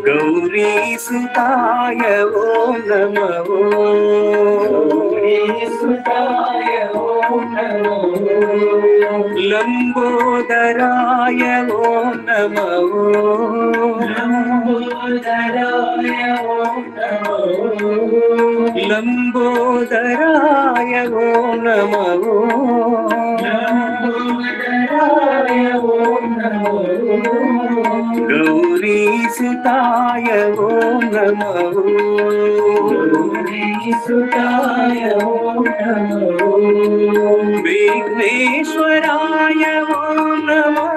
गौरी सुताय ओम नमो, गौरी सुताय ओम नमो, लंबोदराय ओम नमो, लंबोदराय ओम नमो, लंबोदराय ओम नमो, लंबोदराय ओम नमो, गौरी सुताय ओम नमो, गौरी सुताय ओम नमो, विघ्नेश्वराय ओम नमो,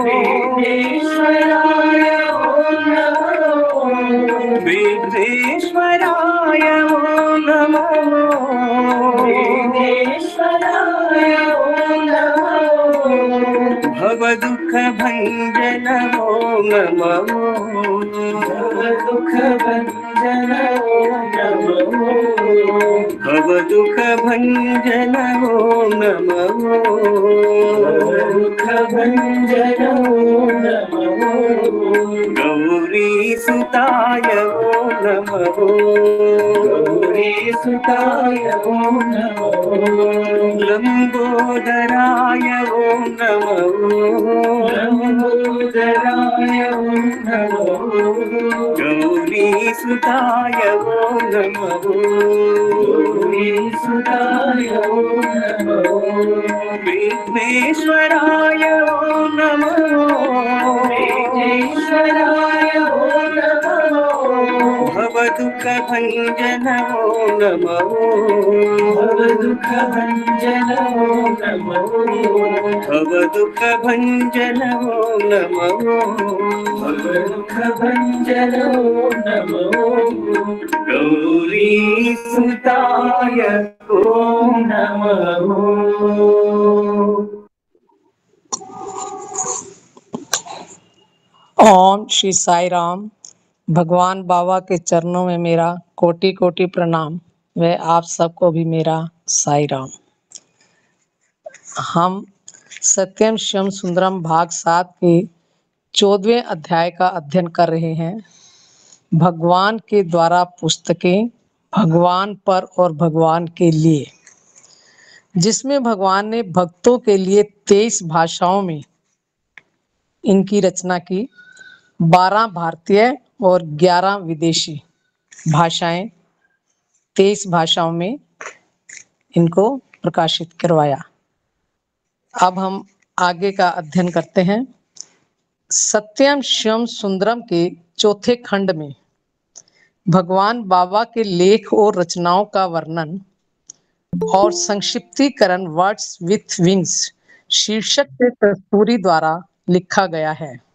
विघ्नेश्वराय ओम नमो, विघ्नेश्वराय ओम नमो, विघ्नेश्वराय ओम नमो, भवदुःख भंजन ओम नमो, भवदुःख भंजन ओम नमो, भवदुःख भंजन ओम नमो, भवदुःख भंजन ओम नमो, गौरी सुताय ओम नमो, गौरी सुताय ओम नमो, लंबोदराय ओम नमो, लंबोदराय ओम नमो, गौरी सुताय ओम नमो, गौरी सुताय ओम नमो, विघ्नेश्वराय ओम नमो, विघ्नेश्वराय ओम नमो, भवदुःख भंजन ओम नमो, भवदुःख भंजन ओम नमो, भवदुःख भंजन ओम नमो, भवदुःख भंजन ओम नमो, गौरी सुताय ओम नमो। ओम श्री साई राम। भगवान बाबा के चरणों में मेरा कोटि कोटि प्रणाम। व आप सबको भी मेरा साई राम। हम सत्यम शिवम सुंदरम भाग 7 के 14वें अध्याय का अध्ययन कर रहे हैं। भगवान के द्वारा पुस्तकें, भगवान पर और भगवान के लिए, जिसमें भगवान ने भक्तों के लिए 23 भाषाओं में इनकी रचना की। 12 भारतीय और 11 विदेशी भाषाएं, 23 भाषाओं में इनको प्रकाशित करवाया। अब हम आगे का अध्ययन करते हैं। सत्यम शिवम सुंदरम के 4थे खंड में भगवान बाबा के लेख और रचनाओं का वर्णन और संक्षिप्तीकरण वर्ड्स विथ विंग्स शीर्षक से कस्तूरी द्वारा लिखा गया है।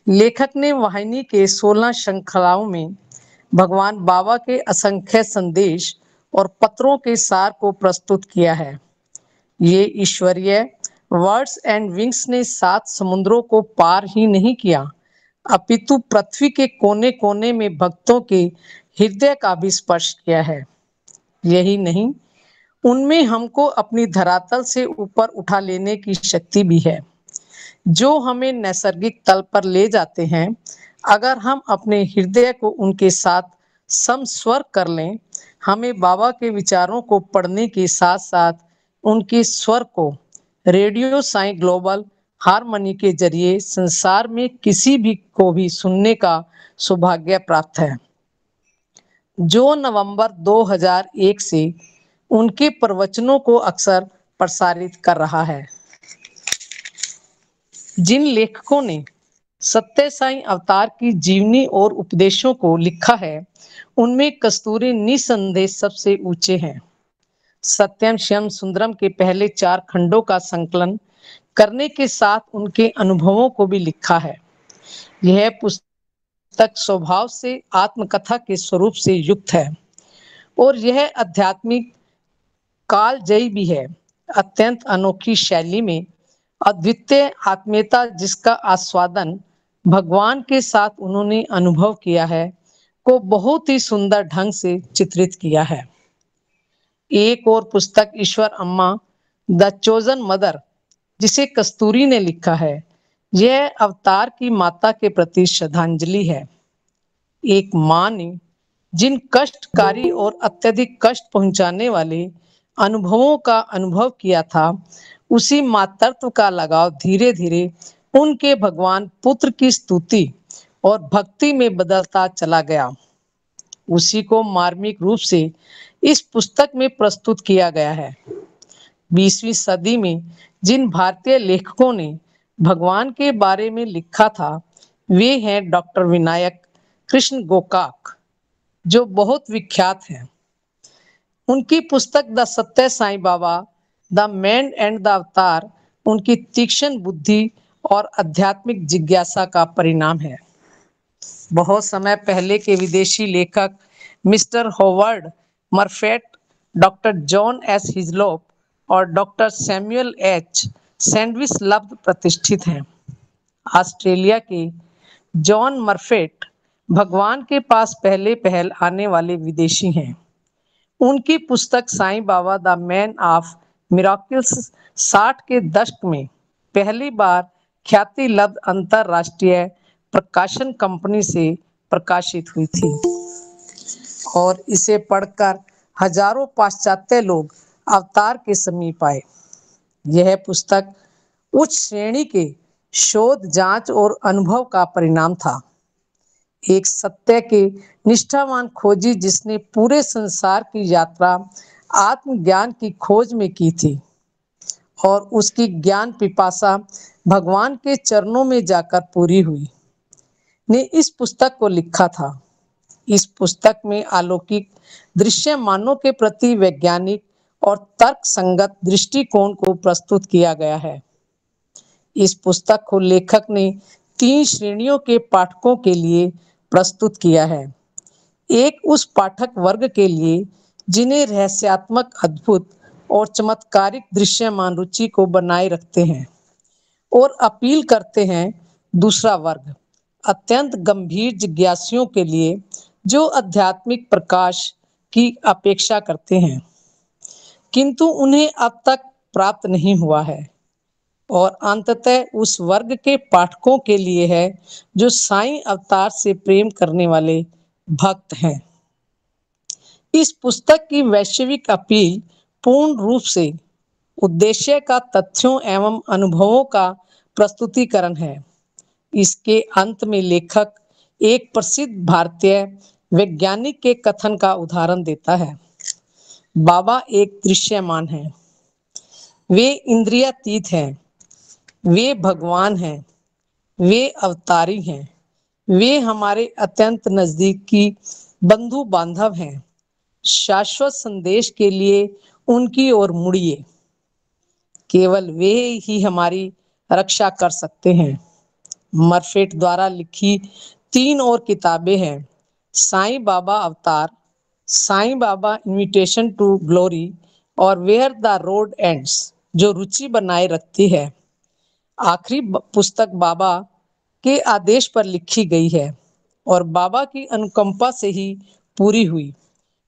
लेखक ने वाहिनी के 16 श्रृंखलाओं में भगवान बाबा के असंख्य संदेश और पत्रों के सार को प्रस्तुत किया है। ये ईश्वरीय वर्ड्स एंड विंग्स ने 7 समुद्रों को पार ही नहीं किया, अपितु पृथ्वी के कोने कोने में भक्तों के हृदय का भी स्पर्श किया है। यही नहीं, उनमें हमको अपनी धरातल से ऊपर उठा लेने की शक्ति भी है, जो हमें नैसर्गिक तल पर ले जाते हैं। अगर हम अपने हृदय को उनके साथ समस्वर कर लें, हमें बाबा के विचारों को पढ़ने के साथ साथ उनके स्वर को रेडियो साई ग्लोबल हारमोनी के जरिए संसार में किसी भी को भी सुनने का सौभाग्य प्राप्त है, जो नवंबर 2001 से उनके प्रवचनों को अक्सर प्रसारित कर रहा है। जिन लेखकों ने सत्य साई अवतार की जीवनी और उपदेशों को लिखा है, उनमें कस्तूरी निसंदेह सबसे ऊंचे हैं। सत्यम शिवम सुंदरम के पहले 4 खंडों का संकलन करने के साथ उनके अनुभवों को भी लिखा है। यह पुस्तक स्वभाव से आत्मकथा के स्वरूप से युक्त है और यह आध्यात्मिक कालजयी भी है। अत्यंत अनोखी शैली में अद्वितीय आत्मीयता जिसका आस्वादन भगवान के साथ उन्होंने अनुभव किया है, को बहुत ही सुंदर ढंग से चित्रित किया है। एक और पुस्तक ईश्वर अम्मा द चोजन मदर जिसे कस्तूरी ने लिखा है। यह अवतार की माता के प्रति श्रद्धांजलि है। एक माँ ने जिन कष्टकारी और अत्यधिक कष्ट पहुंचाने वाले अनुभवों का अनुभव किया था, उसी मातृत्व का लगाव धीरे धीरे उनके भगवान पुत्र की स्तुति और भक्ति में बदलता चला गया। उसी को मार्मिक रूप से इस पुस्तक में प्रस्तुत किया गया है। 20वीं सदी में जिन भारतीय लेखकों ने भगवान के बारे में लिखा था, वे हैं डॉक्टर विनायक कृष्ण गोकाक, जो बहुत विख्यात हैं। उनकी पुस्तक द सत्य Sai Baba, the man and the अवतार उनकी तीक्ष्ण बुद्धि और आध्यात्मिक जिज्ञासा का परिणाम है। बहुत समय पहले के विदेशी लेखक mister Howard Murphet, doctor John S Hislop और डॉक्टर सैमुअल एच सैंडविच लब्ध प्रतिष्ठित हैं। ऑस्ट्रेलिया के जॉन मर्फेट भगवान के पास पहल आने वाले विदेशी हैं। उनकी पुस्तक Sai Baba the man of miracles 60 के दशक में पहली बार ख्याति लब्ध अंतरराष्ट्रीय प्रकाशन कंपनी से प्रकाशित हुई थी और इसे पढ़कर हजारों पाश्चात्य लोग अवतार के समीप आए। यह पुस्तक उच्च श्रेणी के शोध, जांच और अनुभव का परिणाम था। एक सत्य के निष्ठावान खोजी जिसने पूरे संसार की यात्रा आत्मज्ञान की खोज में की थी और उसकी ज्ञान पिपासा भगवान के चरणों में जाकर पूरी हुई, ने इस पुस्तक को लिखा था। इस पुस्तक में अलौकिक दृश्यमानों के प्रति वैज्ञानिक और तर्क संगत दृष्टिकोण को प्रस्तुत किया गया है। इस पुस्तक को लेखक ने 3 श्रेणियों के पाठकों के लिए प्रस्तुत किया है। एक उस पाठक वर्ग के लिए जिन्हें रहस्यात्मक, अद्भुत और चमत्कारिक दृश्यमान रुचि को बनाए रखते हैं और अपील करते हैं। दूसरा वर्ग अत्यंत गंभीर जिज्ञासुओं के लिए जो आध्यात्मिक प्रकाश की अपेक्षा करते हैं किंतु उन्हें अब तक प्राप्त नहीं हुआ है। और अंततः उस वर्ग के पाठकों के लिए है जो साईं अवतार से प्रेम करने वाले भक्त हैं। इस पुस्तक की वैश्विक अपील पूर्ण रूप से उद्देश्य का तथ्यों एवं अनुभवों का प्रस्तुतिकरण है। इसके अंत में लेखक एक प्रसिद्ध भारतीय वैज्ञानिक के कथन का उदाहरण देता है। बाबा एक दृश्यमान हैं, वे इंद्रियातीत हैं, वे भगवान हैं, वे अवतारी हैं, वे हमारे अत्यंत नजदीकी बंधु बांधव हैं। शाश्वत संदेश के लिए उनकी ओर मुड़िए, केवल वे ही हमारी रक्षा कर सकते हैं। मर्फेट द्वारा लिखी 3 और किताबें हैं, साईं बाबा अवतार, Sai Baba invitation to glory और वेयर द रोड एंड्स, जो रुचि बनाए रखती है। आखिरी पुस्तक बाबा के आदेश पर लिखी गई है और बाबा की अनुकंपा से ही पूरी हुई,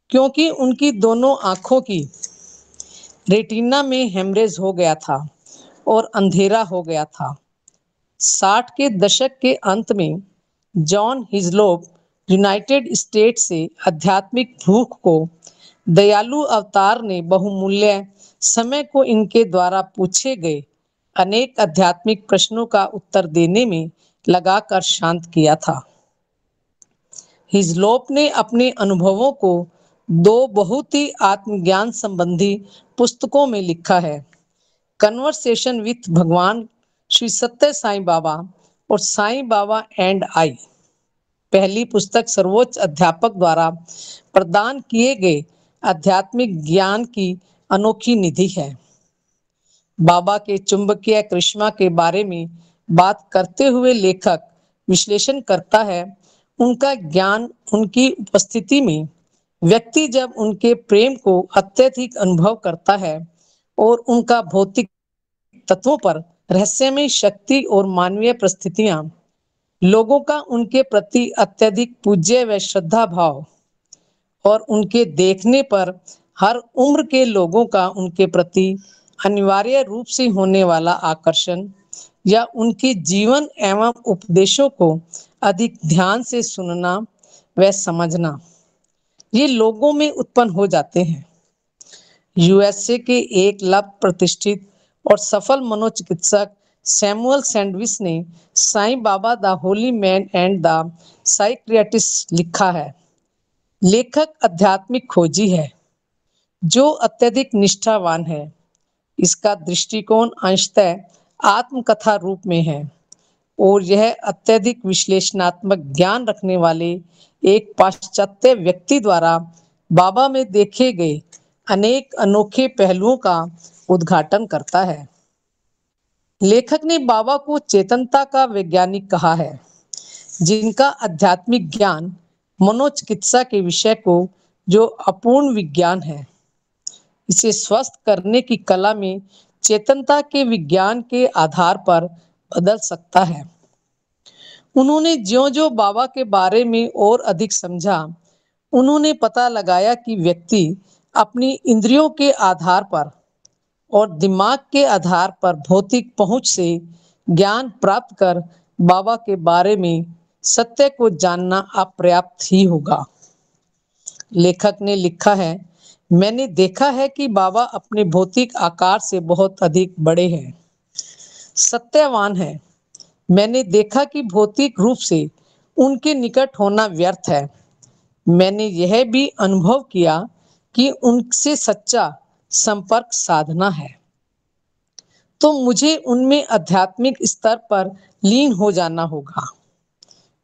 क्योंकि उनकी दोनों आंखों की रेटिना में हेमरेज हो गया था और अंधेरा हो गया था। 60 के दशक के अंत में जॉन हिजलोप यूनाइटेड स्टेट्स से आध्यात्मिक भूख को दयालु अवतार ने बहुमूल्य समय को इनके द्वारा पूछे गए अनेक आध्यात्मिक प्रश्नों का उत्तर देने में लगाकर शांत किया था। हिजलोप ने अपने अनुभवों को 2 बहुत ही आत्मज्ञान संबंधी पुस्तकों में लिखा है, कन्वर्सेशन विथ भगवान श्री सत्य साईं बाबा और साईं बाबा एंड आई। पहली पुस्तक सर्वोच्च अध्यापक द्वारा प्रदान किए गए आध्यात्मिक ज्ञान की अनोखी निधि है। बाबा के चुंबकीय करिश्मा के बारे में बात करते हुए लेखक विश्लेषण करता है, उनका ज्ञान उनकी उपस्थिति में व्यक्ति जब उनके प्रेम को अत्यधिक अनुभव करता है और उनका भौतिक तत्वों पर रहस्यमय शक्ति और मानवीय परिस्थितियां, लोगों का उनके प्रति अत्यधिक पूज्य व श्रद्धा भाव और उनके देखने पर हर उम्र के लोगों का उनके प्रति अनिवार्य रूप से होने वाला आकर्षण या उनके जीवन एवं उपदेशों को अधिक ध्यान से सुनना व समझना, ये लोगों में उत्पन्न हो जाते हैं। यूएसए के एक लब्ध प्रतिष्ठित और सफल मनोचिकित्सक सैमुअल सैंडविच ने Sai Baba the holy man and the psychiatrist लिखा है। लेखक आध्यात्मिक खोजी है जो अत्यधिक निष्ठावान है। इसका दृष्टिकोण अंशतः आत्मकथा रूप में है और यह अत्यधिक विश्लेषणात्मक ज्ञान रखने वाले एक पाश्चात्य व्यक्ति द्वारा बाबा में देखे गए अनेक अनोखे पहलुओं का उद्घाटन करता है। लेखक ने बाबा को चेतनता का वैज्ञानिक कहा है, जिनका आध्यात्मिक ज्ञान मनोचिकित्सा के विषय को जो अपूर्ण विज्ञान है, इसे स्वस्थ करने की कला में चेतनता के विज्ञान के आधार पर बदल सकता है। उन्होंने ज्यों-ज्यों बाबा के बारे में और अधिक समझा, उन्होंने पता लगाया कि व्यक्ति अपनी इंद्रियों के आधार पर और दिमाग के आधार पर भौतिक पहुंच से ज्ञान प्राप्त कर बाबा के बारे में सत्य को जानना अपर्याप्त ही होगा। लेखक ने लिखा है, मैंने देखा है कि बाबा अपने भौतिक आकार से बहुत अधिक बड़े हैं, सत्यवान है। मैंने देखा कि भौतिक रूप से उनके निकट होना व्यर्थ है। मैंने यह भी अनुभव किया कि उनसे सच्चा संपर्क साधना है। तो मुझे उनमें आध्यात्मिक स्तर पर लीन हो जाना होगा।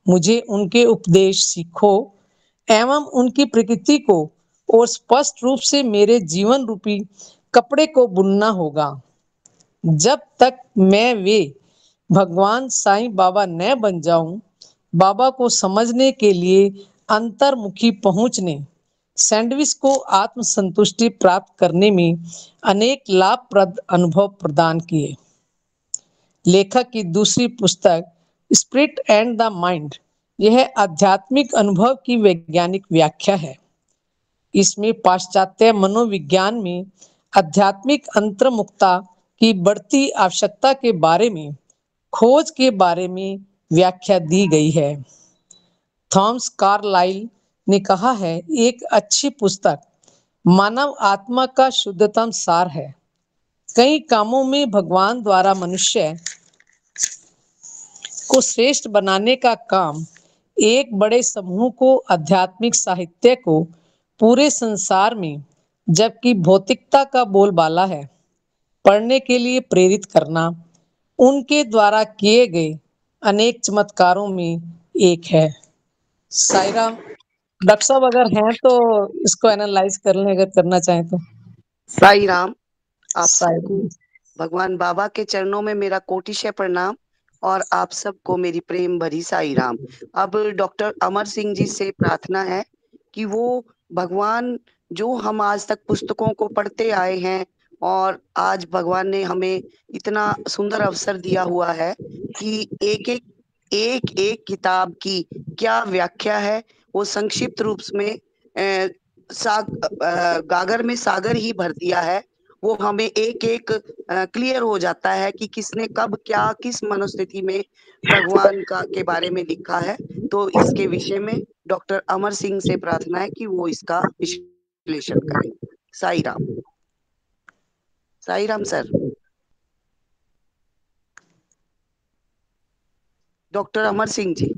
मुझे उनके उपदेश सीखो एवं उनकी प्रकृति को और स्पष्ट रूप से मेरे जीवन रूपी कपड़े को बुनना होगा। जब तक मैं वे भगवान साईं बाबा न बन जाऊं, बाबा को समझने के लिए अंतर्मुखी पहुंचने सैंडविच को आत्मसंतुष्टि प्राप्त करने में अनेक लाभप्रद अनुभव प्रदान किए। लेखक की दूसरी पुस्तक स्पिरिट एंड द माइंड, यह आध्यात्मिक अनुभव की वैज्ञानिक व्याख्या है। इसमें पाश्चात्य मनोविज्ञान में आध्यात्मिक अंतर्मुखता की बढ़ती आवश्यकता के बारे में खोज के बारे में व्याख्या दी गई है। थॉमस कार्लाइल ने कहा है, एक अच्छी पुस्तक मानव आत्मा का शुद्धतम सार है। कई कामों में भगवान द्वारा मनुष्य को श्रेष्ठ बनाने का काम एक बड़े समूह को आध्यात्मिक साहित्य को पूरे संसार में, जबकि भौतिकता का बोलबाला है, पढ़ने के लिए प्रेरित करना उनके द्वारा किए गए अनेक चमत्कारों में एक है। साईराम। डॉक्टर साहब अगर हैं तो इसको एनालाइज कर लें, अगर करना चाहें तो। साई राम। आप सबको साईराम। भगवान बाबा के चरणों में मेरा कोटिशय प्रणाम और आप सबको मेरी प्रेम भरी साई राम। अब डॉक्टर अमर सिंह जी से प्रार्थना है कि वो भगवान, जो हम आज तक पुस्तकों को पढ़ते आए हैं और आज भगवान ने हमें इतना सुंदर अवसर दिया हुआ है कि एक किताब की क्या व्याख्या है, वो संक्षिप्त रूप में गागर में सागर ही भर दिया है। वो हमें एक क्लियर हो जाता है कि किसने कब क्या किस मनोस्थिति में भगवान का के बारे में लिखा है। तो इसके विषय में डॉक्टर अमर सिंह से प्रार्थना है कि वो इसका विश्लेषण करें। Sai Ram. Sai Ram sir. Doctor Amar Singh ji.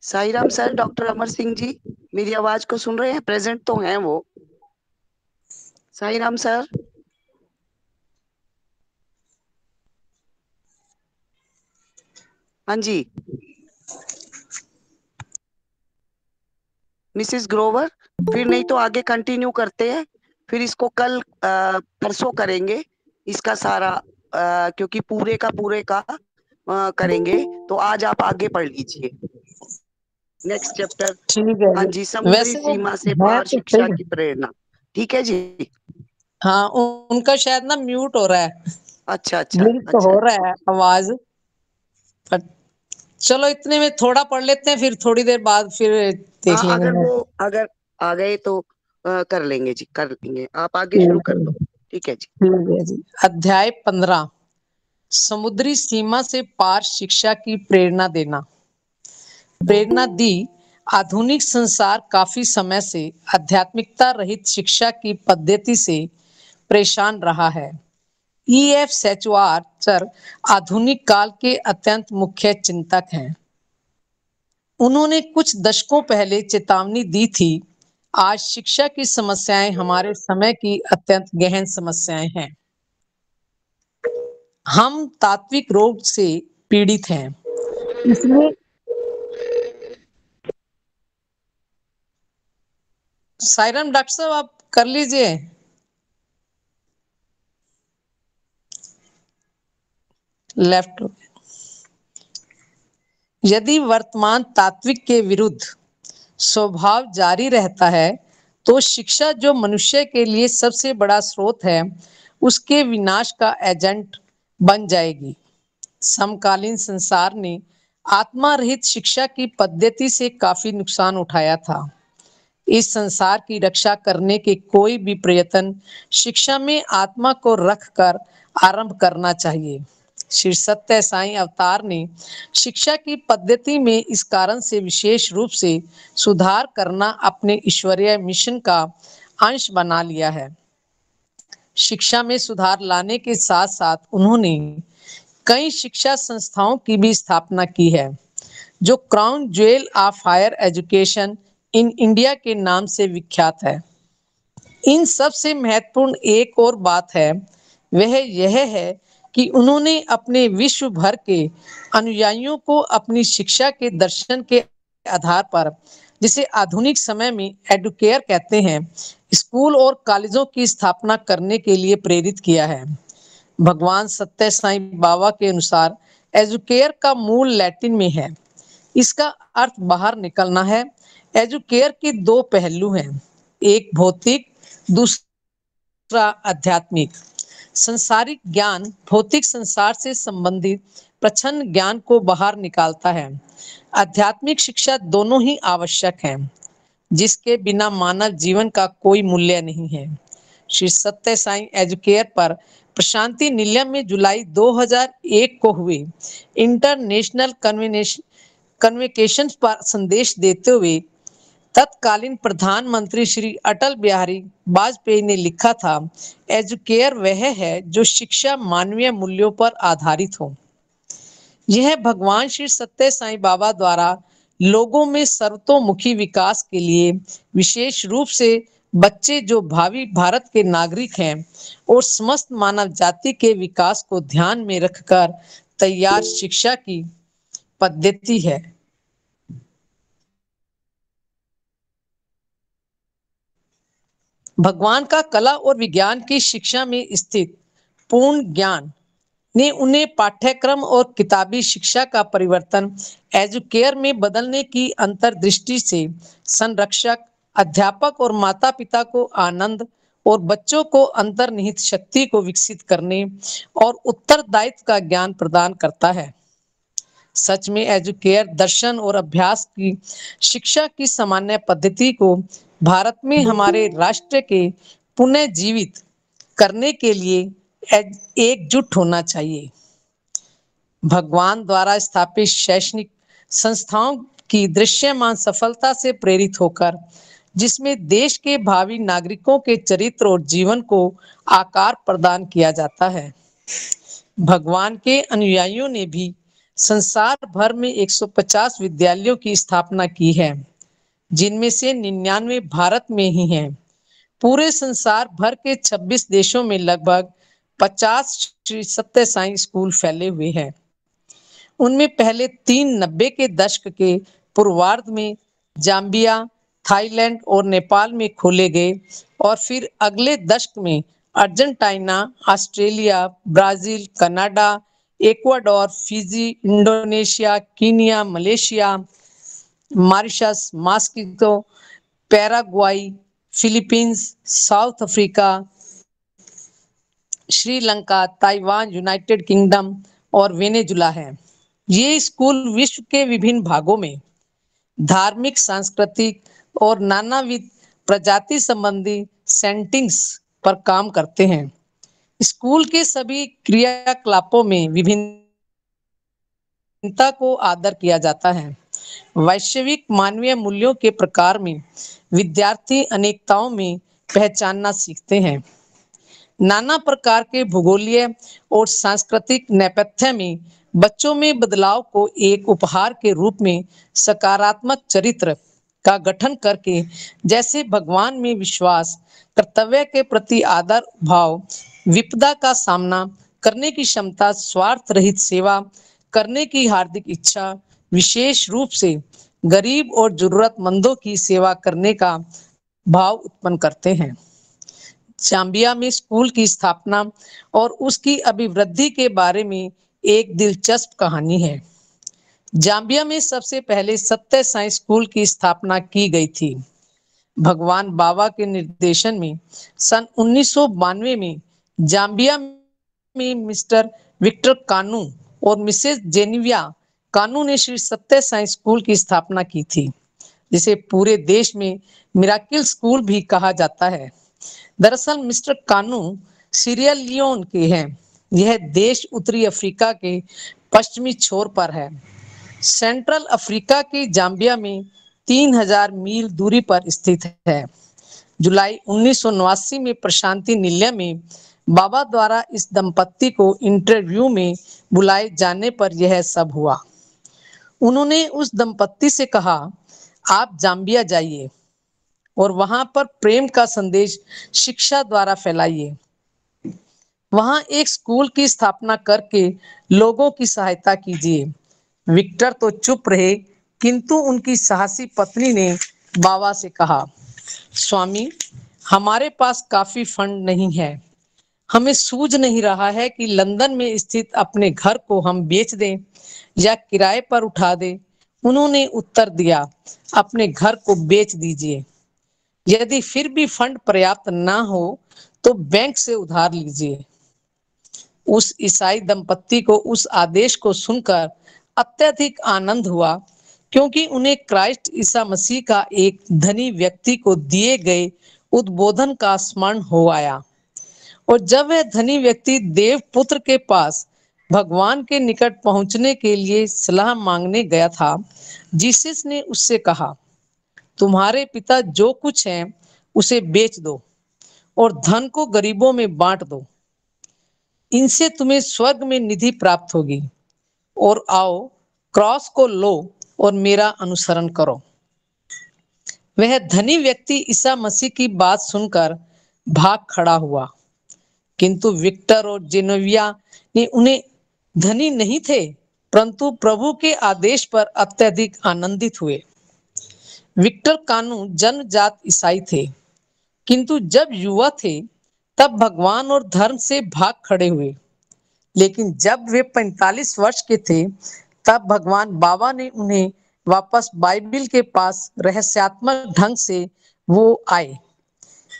Sai Ram sir, doctor Amar Singh ji मेरी आवाज को सुन रहे हैं? प्रेजेंट तो हैं वो? साई राम सर। हाँ जी। मिसेस ग्रोवर, फिर नहीं तो आगे कंटिन्यू करते हैं, फिर इसको कल परसों करेंगे इसका सारा, क्योंकि पूरे का करेंगे। तो आज आप आगे पढ़ लीजिए नेक्स्ट चैप्टर। ठीक है हाँ जी। जी, समुद्री वैसे वो सीमा से है पार तो शिक्षा सही। की प्रेरणा। ठीक है जी। हाँ, उनका शायद ना म्यूट हो रहा है। अच्छा अच्छा ब्लिंक तो अच्छा। हो रहा है आवाज, पर चलो इतने में थोड़ा पढ़ लेते हैं, फिर थोड़ी देर बाद फिर देख लेंगे। अगर आ गए तो कर लेंगे जी, कर लेंगे। आप आगे शुरू ठीक कर है दो। ठीक है जी। ठीक है जी। अध्याय 15, समुद्री सीमा से पार शिक्षा की प्रेरणा देना। प्रेरणा दी। आधुनिक संसार काफी समय से आध्यात्मिकता रहित शिक्षा की पद्धति से परेशान रहा है। E.F. सेचुआर आधुनिक काल के अत्यंत मुख्य चिंतक हैं। उन्होंने कुछ दशकों पहले चेतावनी दी थी, आज शिक्षा की समस्याएं हमारे समय की अत्यंत गहन समस्याएं हैं। हम तात्विक रोग से पीड़ित हैं। इसमें सायरन डॉक्टर साहब आप कर लीजिए। लेफ्ट। यदि वर्तमान तात्विक के विरुद्ध स्वभाव जारी रहता है तो शिक्षा जो मनुष्य के लिए सबसे बड़ा स्रोत है उसके विनाश का एजेंट बन जाएगी। समकालीन संसार ने आत्मा रहित शिक्षा की पद्धति से काफी नुकसान उठाया था। इस संसार की रक्षा करने के कोई भी प्रयत्न शिक्षा में आत्मा को रखकर आरंभ करना चाहिए। श्री सत्य साईं अवतार ने शिक्षा की पद्धति में इस कारण से विशेष रूप से सुधार करना अपने ईश्वरीय मिशन का अंश बना लिया है। शिक्षा में सुधार लाने के साथ साथ उन्होंने कई शिक्षा संस्थाओं की भी स्थापना की है जो crown jewel of higher education in India के नाम से विख्यात है। इन सब से महत्वपूर्ण एक और बात है, वह यह है कि उन्होंने अपने विश्व भर के अनुयायियों को अपनी शिक्षा के दर्शन के आधार पर, जिसे आधुनिक समय में एडुकेयर कहते हैं, स्कूल और कॉलेजों की स्थापना करने के लिए प्रेरित किया है। भगवान सत्य साईं बाबा के अनुसार एजुकेयर का मूल लैटिन में है। इसका अर्थ बाहर निकलना है। एजुकेयर के दो पहलू हैं, एक भौतिक, दूसरा आध्यात्मिक। संसारिक ज्ञान भौतिक संसार से संबंधित प्रच्छन्न ज्ञान को बाहर निकालता है। आध्यात्मिक शिक्षा दोनों ही आवश्यक है, जिसके बिना मानव जीवन का कोई मूल्य नहीं है। श्री सत्य साईं एजुकेयर पर प्रशांति निलयम में जुलाई 2001 को हुए इंटरनेशनल कन्वेकेशन पर संदेश देते हुए तत्कालीन प्रधानमंत्री श्री अटल बिहारी वाजपेयी ने लिखा था, एजुकेयर वह है जो शिक्षा मानवीय मूल्यों पर आधारित हो। यह भगवान श्री सत्य साईं बाबा द्वारा लोगों में सर्वतोमुखी विकास के लिए, विशेष रूप से बच्चे जो भावी भारत के नागरिक हैं, और समस्त मानव जाति के विकास को ध्यान में रखकर तैयार शिक्षा की पद्धति है। भगवान का कला और विज्ञान की शिक्षा में स्थित पूर्ण ज्ञान ने उन्हें पाठ्यक्रम और किताबी शिक्षा का परिवर्तन एजुकेयर में बदलने की अंतर्दृष्टि से संरक्षक, अध्यापक और माता पिता को आनंद और बच्चों को अंतर्निहित शक्ति को विकसित करने और उत्तरदायित्व का ज्ञान प्रदान करता है। सच में एजुकेयर दर्शन और अभ्यास की शिक्षा की सामान्य पद्धति को भारत में हमारे राष्ट्र के पुनः जीवित करने के लिए एकजुट होना चाहिए। भगवान द्वारा स्थापित शैक्षणिक संस्थाओं की दृश्यमान सफलता से प्रेरित होकर, जिसमें देश के भावी नागरिकों के चरित्र और जीवन को आकार प्रदान किया जाता है। भगवान के अनुयायियों ने भी संसार भर में 150 विद्यालयों की स्थापना की है, जिनमें से 99 भारत में ही हैं। पूरे संसार भर के 26 देशों में लगभग 50 श्री सत्य साईं स्कूल फैले हुए हैं। उनमें पहले 90 के दशक के पूर्वार्ध में जाम्बिया, थाईलैंड और नेपाल में खोले गए और फिर अगले दशक में Argentina, Australia, Brazil, Canada, Ecuador, Fiji, Indonesia, Kenya, Malaysia, Mauritius, Moscow, Paraguay, Philippines, South Africa, Sri Lanka, Taiwan, United Kingdom और वेनेजुला है। ये स्कूल विश्व के विभिन्न भागों में धार्मिक, सांस्कृतिक और नानाविध प्रजाति संबंधी सेटिंग्स पर काम करते हैं। स्कूल के सभी क्रियाकलापों में विभिन्नता को आदर किया जाता है। वैश्विक मानवीय मूल्यों के प्रकार में विद्यार्थी अनेकताओं में पहचानना सीखते हैं। नाना प्रकार के भूगोलीय और सांस्कृतिक नेपथ्य में बच्चों में बदलाव को एक उपहार के रूप में सकारात्मक चरित्र का गठन करके, जैसे भगवान में विश्वास, कर्तव्य के प्रति आदर भाव, विपदा का सामना करने की क्षमता, स्वार्थ रहित सेवा करने की हार्दिक इच्छा, विशेष रूप से गरीब और जरूरतमंदों की सेवा करने का भाव उत्पन्न करते हैं। जाम्बिया में स्कूल की स्थापना और उसकी अभिवृद्धि के बारे में एक दिलचस्प कहानी है। जाम्बिया में सबसे पहले सत्य साई स्कूल की स्थापना की गई थी। भगवान बाबा के निर्देशन में सन 1992 में जाम्बिया में मिस्टर विक्टर कानू और मिसेस जेनिविया कानू ने श्री सत्य साई स्कूल की स्थापना की थी, जिसे पूरे देश में मिराकिल स्कूल भी कहा जाता है। दरअसल मिस्टर कानू सीरिया लियोन के हैं। यह देश उत्तरी अफ्रीका के पश्चिमी छोर पर है। सेंट्रल अफ्रीका के जाम्बिया में 3000 मील दूरी पर स्थित है। जुलाई 1989 में प्रशांति निलय में बाबा द्वारा इस दंपत्ति को इंटरव्यू में बुलाए जाने पर यह सब हुआ। उन्होंने उस दंपत्ति से कहा, आप जाम्बिया जाइए और वहां पर प्रेम का संदेश शिक्षा द्वारा फैलाइए। वहां एक स्कूल की स्थापना करके लोगों की सहायता कीजिए। विक्टर तो चुप रहे, किंतु उनकी साहसी पत्नी ने बाबा से कहा, स्वामी, हमारे पास काफी फंड नहीं है। हमें सूझ नहीं रहा है कि लंदन में स्थित अपने घर को हम बेच दें या किराए पर उठा दें। उन्होंने उत्तर दिया, अपने घर को बेच दीजिए। यदि फिर भी फंड पर्याप्त ना हो तो बैंक से उधार लीजिए। उस ईसाई दंपत्ति को उस आदेश को सुनकर अत्यधिक आनंद हुआ, क्योंकि उन्हें क्राइस्ट ईसा मसीह का एक धनी व्यक्ति को दिए गए उद्बोधन का स्मरण हो आया। और जब वह धनी व्यक्ति देव पुत्र के पास भगवान के निकट पहुंचने के लिए सलाह मांगने गया था, जीसस ने उससे कहा, तुम्हारे पिता जो कुछ है उसे बेच दो और धन को गरीबों में बांट दो। इनसे तुम्हें स्वर्ग में निधि प्राप्त होगी। और आओ, क्रॉस को लो और मेरा अनुसरण करो। वह धनी व्यक्ति ईसा मसीह की बात सुनकर भाग खड़ा हुआ, किंतु विक्टर और जेनेविया ने उन्हें धनी नहीं थे, परंतु प्रभु के आदेश पर अत्यधिक आनंदित हुए। विक्टर कानू जन्मजात ईसाई थे, किंतु जब युवा थे तब भगवान और धर्म से भाग खड़े हुए। लेकिन जब वे 45 वर्ष के थे तब भगवान बाबा ने उन्हें वापस बाइबिल के पास रहस्यात्मक ढंग से वो आए।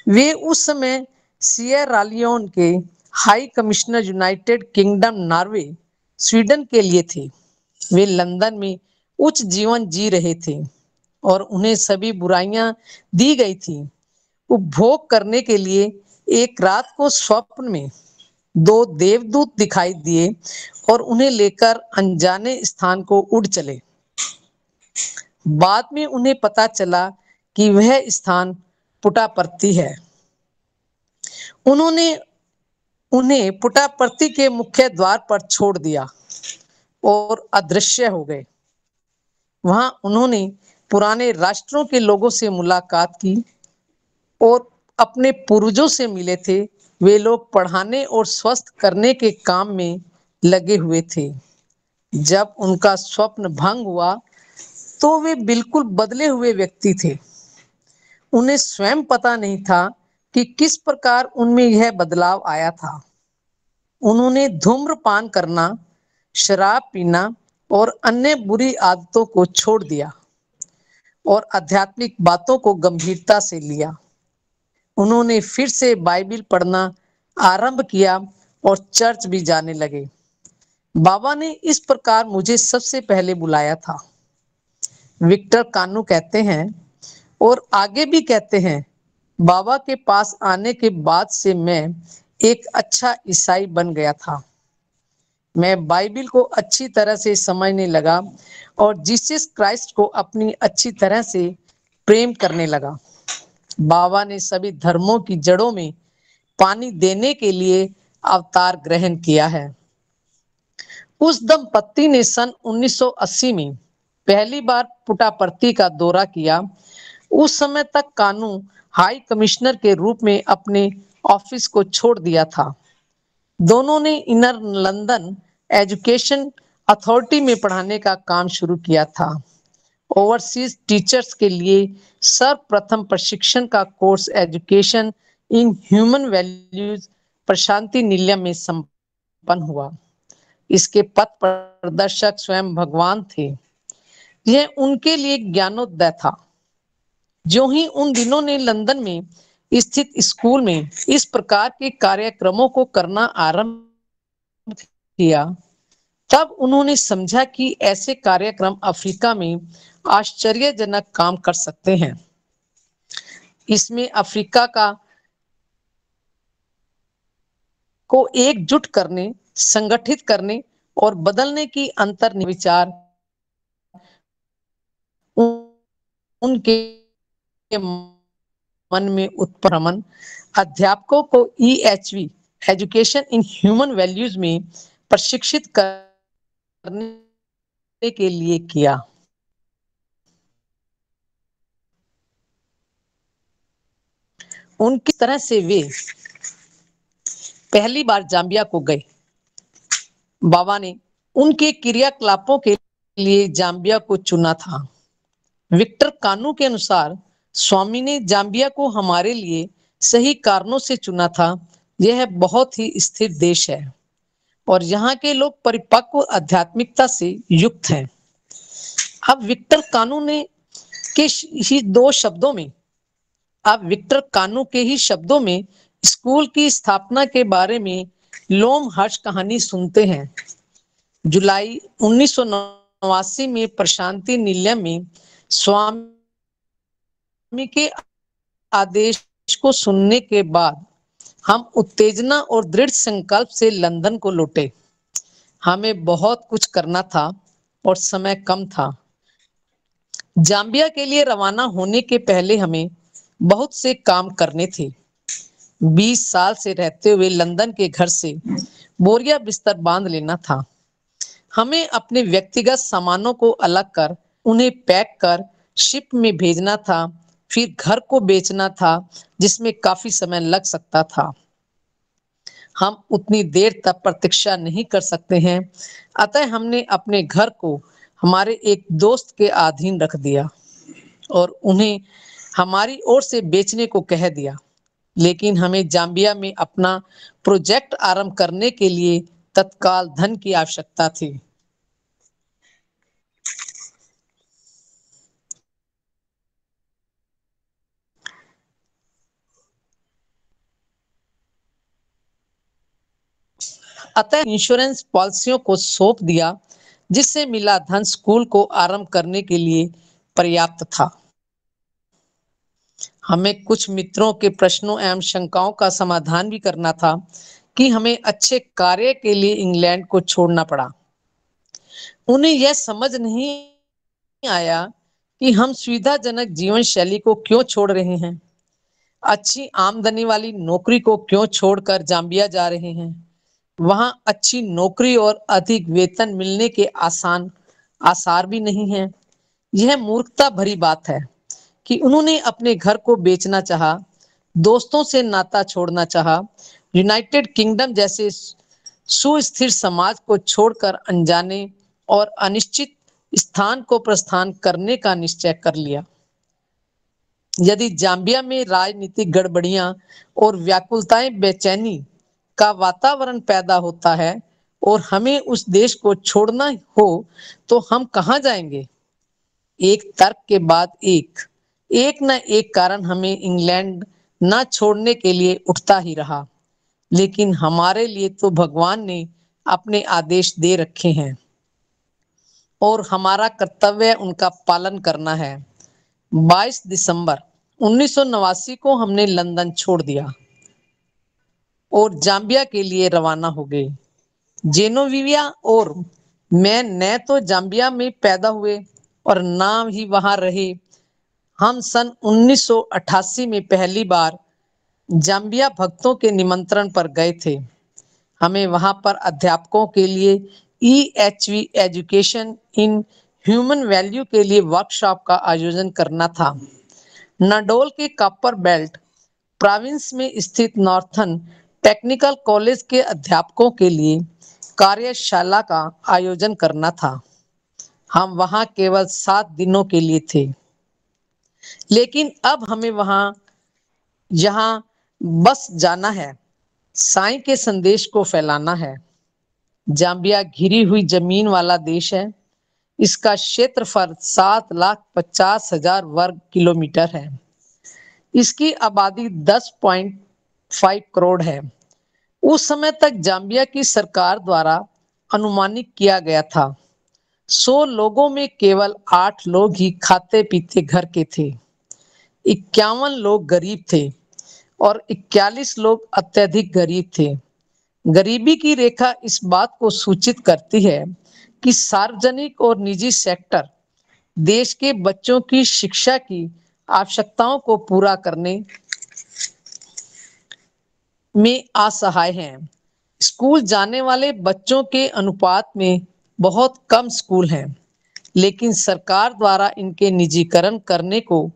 वे उस समय सिएरा लियोन के high commissioner United kingdom Norway Sweden के लिए थे। वे लंदन में उच्च जीवन जी रहे थे और उन्हें सभी बुराइयां दी गई थी। उपभोग करने के लिए एक रात को स्वप्न में 2 देवदूत दिखाई दिए और उन्हें लेकर अनजाने स्थान को उड़ चले। बाद में उन्हें पता चला कि वह स्थान पुटापर्ती है। उन्होंने उन्हें पुटापर्ती के मुख्य द्वार पर छोड़ दिया और अदृश्य हो गए। वहां उन्होंने पुराने राष्ट्रों के लोगों से मुलाकात की और अपने पूर्वजों से मिले थे। वे लोग पढ़ाने और स्वस्थ करने के काम में लगे हुए थे। जब उनका स्वप्न भंग हुआ तो वे बिल्कुल बदले हुए व्यक्ति थे। उन्हें स्वयं पता नहीं था कि किस प्रकार उनमें यह बदलाव आया था। उन्होंने धूम्रपान करना, शराब पीना और अन्य बुरी आदतों को छोड़ दिया और आध्यात्मिक बातों को गंभीरता से लिया। उन्होंने फिर से बाइबिल पढ़ना आरंभ किया और चर्च भी जाने लगे। बाबा ने इस प्रकार मुझे सबसे पहले बुलाया था। विक्टर कानू कहते हैं और आगे भी कहते हैं, बाबा के पास आने के बाद से मैं एक अच्छा ईसाई बन गया था। मैं बाइबिल को अच्छी तरह से समझने लगा और जीसस क्राइस्ट को अपनी अच्छी तरह से प्रेम करने लगा। बाबा ने सभी धर्मों की जड़ों में पानी देने के लिए अवतार ग्रहण किया है। उस दंपत्ति ने सन 1980 में पहली बार पुट्टापर्थी का दौरा किया। उस समय तक कानू हाई कमिश्नर के रूप में अपने ऑफिस को छोड़ दिया था। दोनों ने इनर लंदन एजुकेशन अथॉरिटी में पढ़ाने का काम शुरू किया था। ओवरसीज टीचर्स के लिए सर्वप्रथम प्रशिक्षण का course education in human values Prashanti Nilayam में संपन्न हुआ। इसके पथ प्रदर्शक स्वयं भगवान थे। यह उनके लिए ज्ञानोदय था। जो ही उन दिनों ने लंदन में स्थित स्कूल में इस प्रकार के कार्यक्रमों को करना आरंभ किया, तब उन्होंने समझा कि ऐसे कार्यक्रम अफ्रीका में आश्चर्यजनक काम कर सकते हैं। इसमें अफ्रीका को एकजुट करने, संगठित करने और बदलने की अंतर्विचार उनके मन में उत्पन्न अध्यापकों को EHV education in human values में प्रशिक्षित करने के लिए किया। उनकी तरह से वे पहली बार जाम्बिया को गए। बाबा ने उनके क्रियाकलापों के लिए जाम्बिया को चुना था। विक्टर कानू के अनुसार स्वामी ने जाम्बिया को हमारे लिए सही कारणों से चुना था। यह बहुत ही स्थिर देश है और यहाँ के लोग परिपक्व आध्यात्मिकता से युक्त हैं। अब विक्टर कानू के ही शब्दों में स्कूल की स्थापना के बारे में लोमहर्ष कहानी सुनते हैं। जुलाई 1989 में प्रशांति निलयम में स्वामी के आदेश को सुनने के बाद हम उत्तेजना और दृढ़ संकल्प से लंदन को लौटे। हमें बहुत कुछ करना था और समय कम था। जाम्बिया के लिए रवाना होने के पहले हमें बहुत से काम करने थे। 20 साल से रहते हुए लंदन के घर से बोरिया बिस्तर बांध लेना था। हमें अपने व्यक्तिगत सामानों को अलग कर उन्हें पैक कर शिप में भेजना था। फिर घर को बेचना था, जिसमें काफी समय लग सकता था। हम उतनी देर तक प्रतीक्षा नहीं कर सकते हैं, अतः हमने अपने घर को हमारे एक दोस्त के अधीन रख दिया और उन्हें हमारी ओर से बेचने को कह दिया। लेकिन हमें जाम्बिया में अपना प्रोजेक्ट आरंभ करने के लिए तत्काल धन की आवश्यकता थी। अतः इंश्योरेंस पॉलिसियों को सौंप दिया, जिससे मिला धन स्कूल को आरंभ करने के लिए पर्याप्त था। हमें कुछ मित्रों के प्रश्नों एवं शंकाओं का समाधान भी करना था कि हमें अच्छे कार्य के लिए इंग्लैंड को छोड़ना पड़ा। उन्हें यह समझ नहीं आया कि हम सुविधाजनक जीवन शैली को क्यों छोड़ रहे हैं, अच्छी आमदनी वाली नौकरी को क्यों छोड़कर जाम्बिया जा रहे हैं। वहां अच्छी नौकरी और अधिक वेतन मिलने के आसार भी नहीं है। यह मूर्खता भरी बात है कि उन्होंने अपने घर को बेचना चाहा, दोस्तों से नाता छोड़ना चाहा, यूनाइटेड किंगडम जैसे सुस्थिर समाज को छोड़कर अनजाने और अनिश्चित स्थान को प्रस्थान करने का निश्चय कर लिया। यदि जाम्बिया में राजनीतिक गड़बड़ियां और व्याकुलताएं, बेचैनी का वातावरण पैदा होता है और हमें उस देश को छोड़ना हो तो हम कहां जाएंगे। एक तर्क के बाद एक न एक कारण हमें इंग्लैंड न छोड़ने के लिए उठता ही रहा। लेकिन हमारे लिए तो भगवान ने अपने आदेश दे रखे हैं और हमारा कर्तव्य उनका पालन करना है। 22 दिसंबर 1989 को हमने लंदन छोड़ दिया और जाम्बिया के लिए रवाना हो गए। जेनोविया और मैं न तो जाम्बिया में पैदा हुए और ना ही वहां रहे। हम सन 1988 में पहली बार जाम्बिया भक्तों के निमंत्रण पर गए थे। हमें वहां पर अध्यापकों के लिए EHV education in human value के लिए वर्कशॉप का आयोजन करना था। नाडोल के कॉपर बेल्ट प्रोविंस में स्थित नॉर्थन टेक्निकल कॉलेज के अध्यापकों के लिए कार्यशाला का आयोजन करना था। हम वहां केवल 7 दिनों के लिए थे, लेकिन अब हमें यहाँ बस जाना है, साईं के संदेश को फैलाना है। जाम्बिया घिरी हुई जमीन वाला देश है। इसका क्षेत्रफल 7,50,000 वर्ग किलोमीटर है। इसकी आबादी 10.5 करोड़ है। उस समय तक जाम्बिया की सरकार द्वारा अनुमानित किया गया था 100 लोगों में केवल 8 लोग ही खाते पीते घर के थे। 51 लोग गरीब थे और 41 लोग अत्यधिक गरीब थे। गरीबी की रेखा इस बात को सूचित करती है कि सार्वजनिक और निजी सेक्टर देश के बच्चों की शिक्षा की आवश्यकताओं को पूरा करने में असहाय हैं। स्कूल जाने वाले बच्चों के अनुपात में बहुत कम स्कूल हैं, लेकिन सरकार द्वारा इनके निजीकरण करने को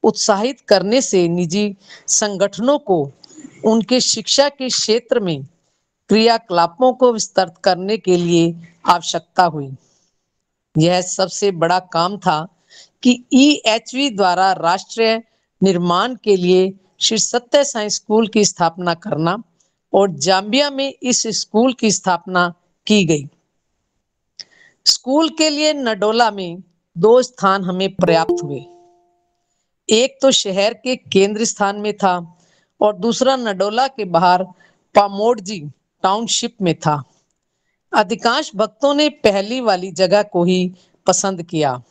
उत्साहित करने से निजी संगठनों को उनके शिक्षा के क्षेत्र में क्रियाकलापों को विस्तृत करने के लिए आवश्यकता हुई। यह सबसे बड़ा काम था कि EHV द्वारा राष्ट्रीय निर्माण के लिए श्री सत्य साई स्कूल की स्थापना करना और जाम्बिया में इस स्कूल की स्थापना की गई। स्कूल के लिए नडोला में 2 स्थान हमें प्राप्त हुए। एक तो शहर के केंद्र स्थान में था और दूसरा नडोला के बाहर पामोडजी टाउनशिप में था। अधिकांश भक्तों ने पहली वाली जगह को ही पसंद किया,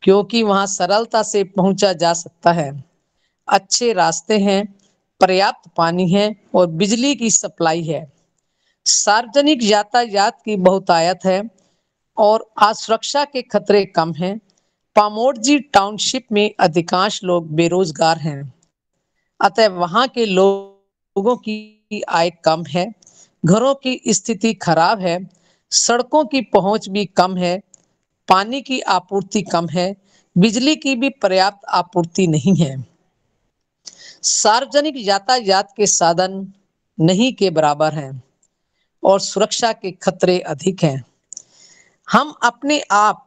क्योंकि वहां सरलता से पहुंचा जा सकता है, अच्छे रास्ते हैं, पर्याप्त पानी है और बिजली की सप्लाई है। सार्वजनिक यातायात की बहुतायत है और असुरक्षा के खतरे कम हैं। पामोडजी टाउनशिप में अधिकांश लोग बेरोजगार हैं, अतः वहां के लोगों की आय कम है, घरों की स्थिति खराब है, सड़कों की पहुंच भी कम है, पानी की आपूर्ति कम है, बिजली की भी पर्याप्त आपूर्ति नहीं है। सार्वजनिक यातायात के साधन नहीं के बराबर हैं और सुरक्षा के खतरे अधिक हैं। हम अपने आप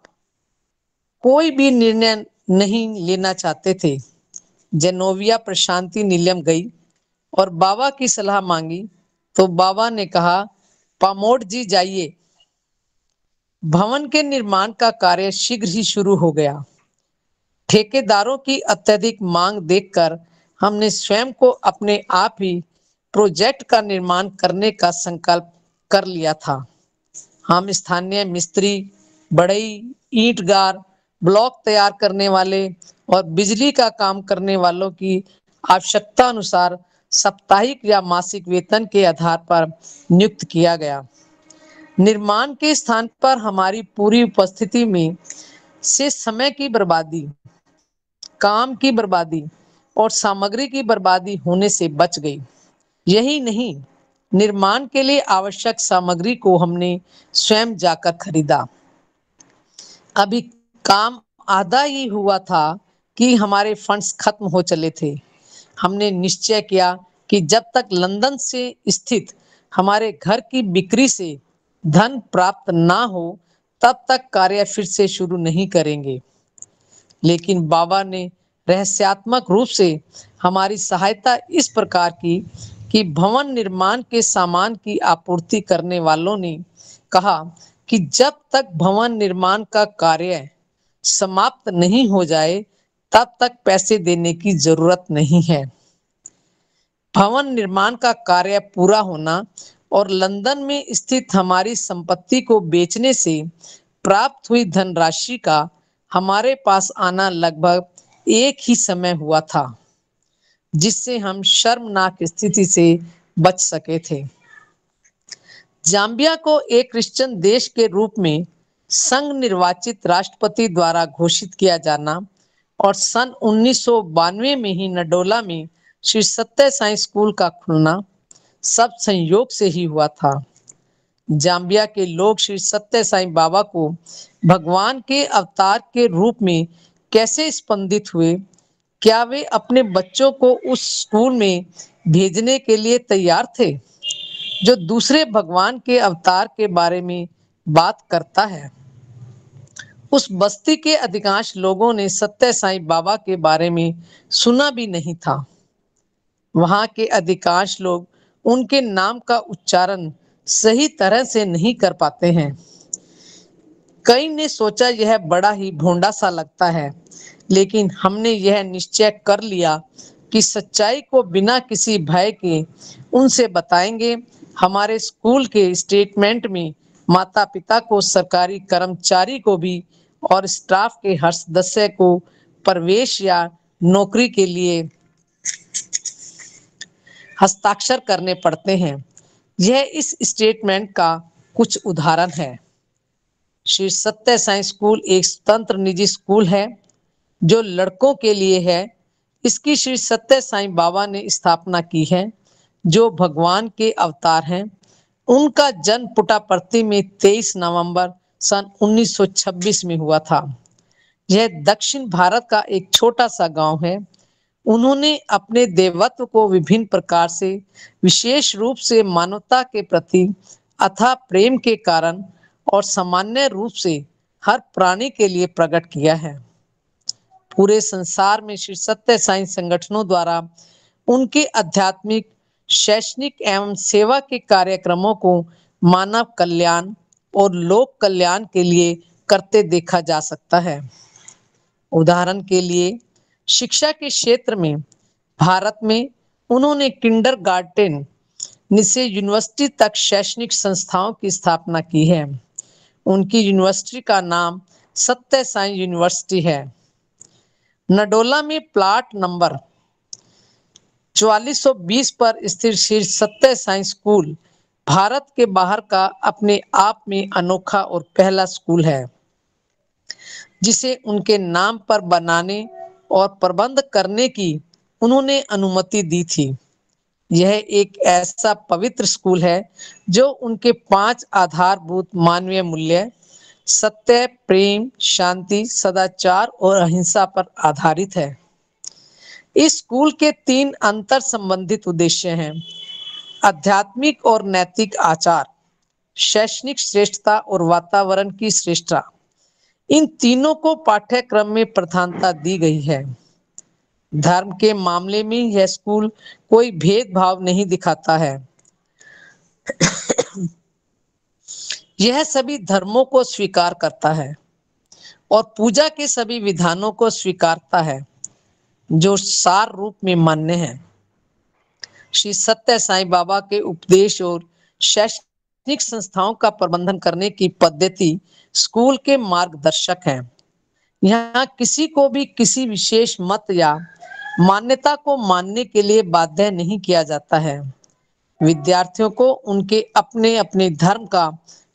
कोई भी निर्णय नहीं लेना चाहते थे। जेनोविया प्रशांति निलयम गई और बाबा की सलाह मांगी तो बाबा ने कहा, पामोड जी जाइए। भवन के निर्माण का कार्य शीघ्र ही शुरू हो गया। ठेकेदारों की अत्यधिक मांग देखकर हमने स्वयं को अपने आप ही प्रोजेक्ट का निर्माण करने का संकल्प कर लिया था। हम स्थानीय मिस्त्री, बढ़ई, ईंटगार, ब्लॉक तैयार करने वाले और बिजली का काम करने वालों की आवश्यकता अनुसार साप्ताहिक या मासिक वेतन के आधार पर नियुक्त किया गया। निर्माण के स्थान पर हमारी पूरी उपस्थिति में से समय की बर्बादी, काम की बर्बादी और सामग्री की बर्बादी होने से बच गई। यही नहीं, निर्माण के लिए आवश्यक सामग्री को हमने स्वयं जाकर खरीदा। अभी काम आधा ही हुआ था कि हमारे फंड्स खत्म हो चले थे। हमने निश्चय किया कि जब तक लंदन से स्थित हमारे घर की बिक्री से धन प्राप्त ना हो तब तक कार्य फिर से शुरू नहीं करेंगे। लेकिन बाबा ने रहस्यात्मक रूप से हमारी सहायता इस प्रकार की कि भवन निर्माण के सामान की आपूर्ति करने वालों ने कहा कि जब तक भवन निर्माण का कार्य समाप्त नहीं हो जाए तब तक पैसे देने की जरूरत नहीं है। भवन निर्माण का कार्य पूरा होना और लंदन में स्थित हमारी संपत्ति को बेचने से प्राप्त हुई धनराशि का हमारे पास आना लगभग एक ही समय हुआ था, जिससे हम शर्मनाक स्थिति से बच सके थे। जाम्बिया को एक क्रिश्चियन देश के रूप में संघ निर्वाचित राष्ट्रपति द्वारा घोषित किया जाना और सन 1992 में ही नडोला में श्री सत्य साई स्कूल का खुलना सब संयोग से ही हुआ था। जाम्बिया के लोग श्री सत्य साई बाबा को भगवान के अवतार के रूप में कैसे स्पंदित हुए? क्या वे अपने बच्चों को उस स्कूल में भेजने के लिए तैयार थे जो दूसरे भगवान के अवतार के बारे में बात करता है? उस बस्ती के अधिकांश लोगों ने सत्य साई बाबा के बारे में सुना भी नहीं था। वहां के अधिकांश लोग उनके नाम का उच्चारण सही तरह से नहीं कर पाते हैं। कई ने सोचा यह बड़ा ही भोंडा सा लगता है, लेकिन हमने यह निश्चय कर लिया कि सच्चाई को बिना किसी भय के उनसे बताएंगे। हमारे स्कूल के स्टेटमेंट में माता पिता को, सरकारी कर्मचारी को भी और स्टाफ के हर सदस्य को प्रवेश या नौकरी के लिए हस्ताक्षर करने पड़ते हैं। यह इस स्टेटमेंट का कुछ उदाहरण है। श्री सत्य साई स्कूल एक स्वतंत्र निजी स्कूल है जो लड़कों के लिए है। इसकी श्री सत्य साई बाबा ने स्थापना की है, जो भगवान के अवतार हैं। उनका जन्म पुट्टापर्थी में 23 नवंबर सन 1926 में हुआ था। यह दक्षिण भारत का एक छोटा सा गांव है। उन्होंने अपने देवत्व को विभिन्न प्रकार से, विशेष रूप से मानवता के प्रति अथाह प्रेम के कारण और सामान्य रूप से हर प्राणी के लिए प्रकट किया है। पूरे संसार में श्री सत्य साई संगठनों द्वारा उनके आध्यात्मिक, शैक्षणिक एवं सेवा के कार्यक्रमों को मानव कल्याण और लोक कल्याण के लिए करते देखा जा सकता है। उदाहरण के लिए शिक्षा के क्षेत्र में भारत में उन्होंने किंडरगार्टन से यूनिवर्सिटी तक शैक्षणिक संस्थाओं की स्थापना की है। उनकी यूनिवर्सिटी का नाम सत्य साई यूनिवर्सिटी है। नडोला में प्लाट नंबर 4420 पर स्थित श्री सत्य साई स्कूल भारत के बाहर का अपने आप में अनोखा और पहला स्कूल है, जिसे उनके नाम पर बनाने और प्रबंध करने की उन्होंने अनुमति दी थी। यह एक ऐसा पवित्र स्कूल है जो उनके 5 आधारभूत मानवीय मूल्य सत्य, प्रेम, शांति, सदाचार और अहिंसा पर आधारित है। इस स्कूल के 3 अंतर संबंधित उद्देश्य हैं: आध्यात्मिक और नैतिक आचार, शैक्षणिक श्रेष्ठता और वातावरण की श्रेष्ठता। इन तीनों को पाठ्यक्रम में प्रधानता दी गई है। धर्म के मामले में यह स्कूल कोई भेदभाव नहीं दिखाता है। यह सभी धर्मों को स्वीकार करता है और पूजा के सभी विधानों को स्वीकारता है जो सार रूप में मान्य है। श्री सत्य साई बाबा के उपदेश और शैक्षणिक संस्थाओं का प्रबंधन करने की पद्धति स्कूल के मार्गदर्शक हैं। यहाँ किसी को भी किसी विशेष मत या मान्यता को मानने के लिए बाध्य नहीं किया जाता है। विद्यार्थियों को उनके अपने अपने धर्म का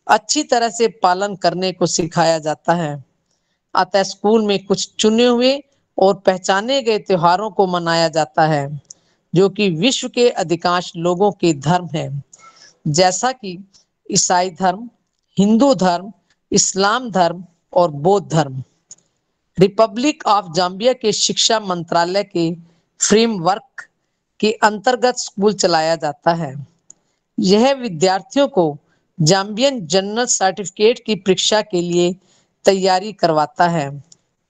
अच्छी तरह से पालन करने को सिखाया जाता है। अतः स्कूल में कुछ चुने हुए और पहचाने गए त्योहारों को मनाया जाता है, जो कि विश्व के अधिकांश लोगों के धर्म है, जैसा कि ईसाई धर्म, हिंदू धर्म, इस्लाम धर्म और बौद्ध धर्म। रिपब्लिक ऑफ जाम्बिया के शिक्षा मंत्रालय के फ्रेमवर्क के अंतर्गत स्कूल चलाया जाता है। यह विद्यार्थियों को जाम्बियन जनरल सर्टिफिकेट की परीक्षा के लिए तैयारी करवाता है।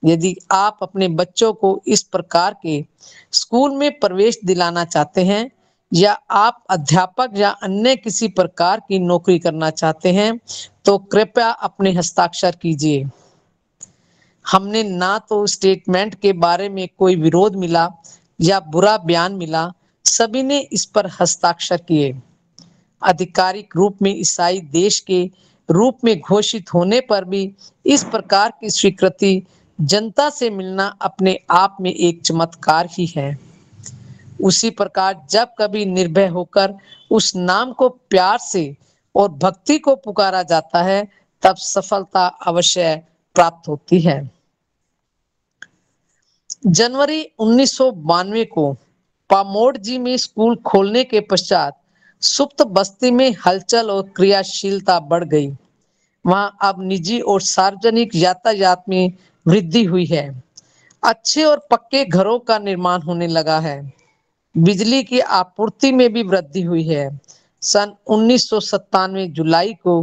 यदि आप अपने बच्चों को इस प्रकार के स्कूल में प्रवेश दिलाना चाहते हैं या आप अध्यापक या अन्य किसी प्रकार की नौकरी करना चाहते हैं, तो कृपया अपने हस्ताक्षर कीजिए। हमने ना तो स्टेटमेंट के बारे में कोई विरोध मिला या बुरा बयान मिला, सभी ने इस पर हस्ताक्षर किए। आधिकारिक रूप में ईसाई देश के रूप में घोषित होने पर भी इस प्रकार की स्वीकृति जनता से मिलना अपने आप में एक चमत्कार ही है। उसी प्रकार जब कभी निर्भय होकर उस नाम को प्यार से और भक्ति को पुकारा जाता है, तब सफलता अवश्य प्राप्त होती है। जनवरी 1992 को पामोड़-जी में स्कूल खोलने के पश्चात सुप्त बस्ती में हलचल और क्रियाशीलता बढ़ गई। वहां अब निजी और सार्वजनिक यातायात में वृद्धि हुई है। अच्छे और पक्के घरों का निर्माण होने लगा है। बिजली की आपूर्ति में भी वृद्धि हुई है। सन 1997 जुलाई को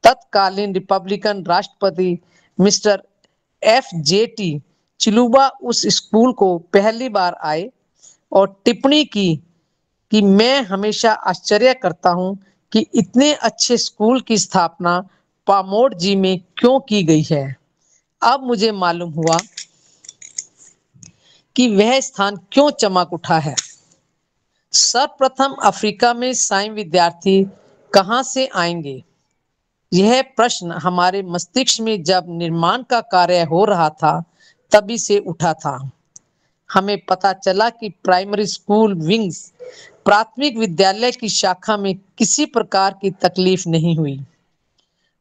तत्कालीन रिपब्लिकन राष्ट्रपति मिस्टर FJT चिलुबा उस स्कूल को पहली बार आए और टिप्पणी की कि मैं हमेशा आश्चर्य करता हूं कि इतने अच्छे स्कूल की स्थापना पामोड़ जी में क्यों की गई है। अब मुझे मालूम हुआ कि वह स्थान क्यों चमक उठा है। सर्वप्रथम अफ्रीका में ईसाई विद्यार्थी कहां से आएंगे? यह प्रश्न हमारे मस्तिष्क में जब निर्माण का कार्य हो रहा था तभी से उठा था। हमें पता चला कि प्राइमरी स्कूल विंग्स प्राथमिक विद्यालय की शाखा में किसी प्रकार की तकलीफ नहीं हुई।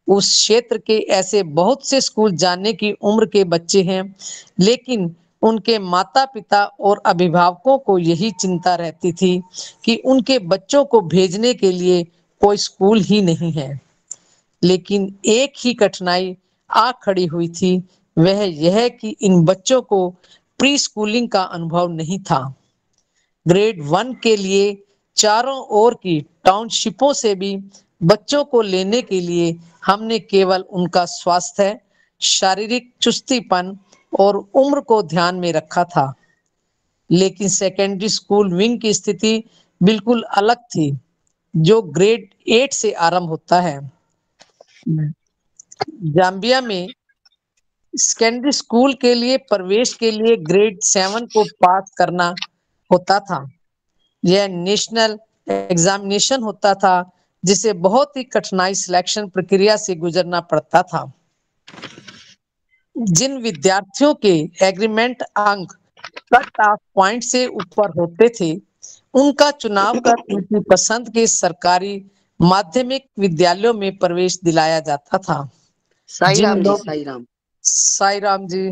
उस क्षेत्र के ऐसे बहुत से स्कूल जाने की उम्र के बच्चे हैं, लेकिन उनके माता पिता और अभिभावकों को यही चिंता रहती थी कि उनके बच्चों को भेजने के लिए कोई स्कूल ही नहीं है। लेकिन एक ही कठिनाई आ खड़ी हुई थी, वह यह कि इन बच्चों को प्री स्कूलिंग का अनुभव नहीं था। ग्रेड 1 के लिए चारों ओर की टाउनशिपों से भी बच्चों को लेने के लिए हमने केवल उनका स्वास्थ्य, शारीरिक चुस्तीपन और उम्र को ध्यान में रखा था। लेकिन सेकेंडरी स्कूल विंग की स्थिति बिल्कुल अलग थी, जो ग्रेड 8 से आरंभ होता है। जाम्बिया में सेकेंडरी स्कूल के लिए प्रवेश के लिए ग्रेड 7 को पास करना होता था। यह नेशनल एग्जामिनेशन होता था, जिसे बहुत ही कठिनाई सिलेक्शन प्रक्रिया से गुजरना पड़ता था। जिन विद्यार्थियों के एग्रीमेंट अंक कट ऑफ पॉइंट से ऊपर होते थे, उनका चुनाव कर उनकी पसंद के सरकारी माध्यमिक विद्यालयों में प्रवेश दिलाया जाता था। साई जिन राम जी, लोग साई राम। साई राम जी।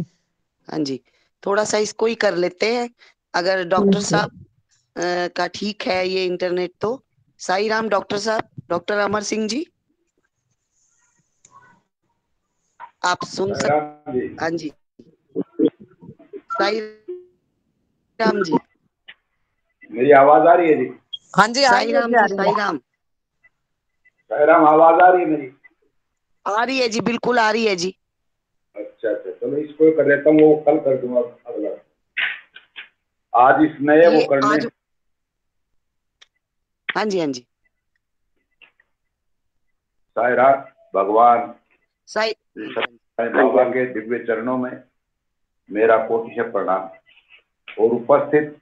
हाँ जी, थोड़ा सा इसको ही कर लेते हैं, अगर डॉक्टर साहब का ठीक है ये इंटरनेट तो। साई राम डॉक्टर साहब, डॉक्टर अमर सिंह जी, आप सुन सकते? हाँ जी, साई राम जी, मेरी आवाज आ रही है जी? हाँ जी, साई राम जी, साई राम। साई राम, आवाज आ रही है मेरी? आ रही है जी, बिल्कुल आ रही है जी। अच्छा अच्छा, चलो इसको कर लेता हूँ, वो कल कर दूंगा अगला। आज इस नए वो करने। आज हाँ जी, हाँ जी, साई राम, भगवान साई बाबा के दिव्य चरणों में मेरा कोटि से प्रणाम और उपस्थित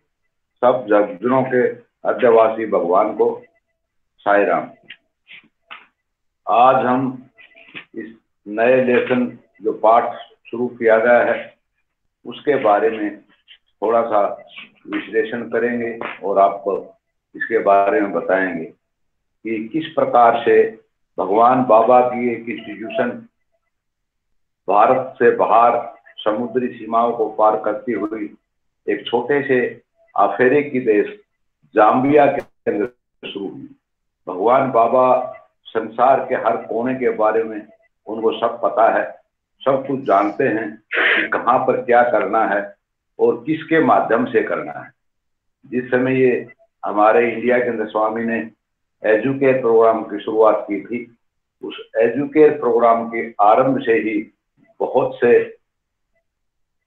सब जगजनों के अध्यवासी भगवान को साई राम। आज हम इस नए लेसन जो पाठ शुरू किया गया है उसके बारे में थोड़ा सा विश्लेषण करेंगे और आपको इसके बारे में बताएंगे कि किस प्रकार से भगवान बाबा की एक इंस्टीट्यूशन भारत से बाहर समुद्री सीमाओं को पार करती हुई एक छोटे से अफ्रीकी देश जाम्बिया के अंदर शुरू हुई। भगवान बाबा संसार के हर कोने के बारे में उनको सब पता है, सब कुछ जानते हैं कि कहाँ पर क्या करना है और किसके माध्यम से करना है। जिस समय ये हमारे इंडिया के अंदर स्वामी ने एजुकेट प्रोग्राम की शुरुआत की थी, उस एजुकेट प्रोग्राम के आरंभ से ही बहुत से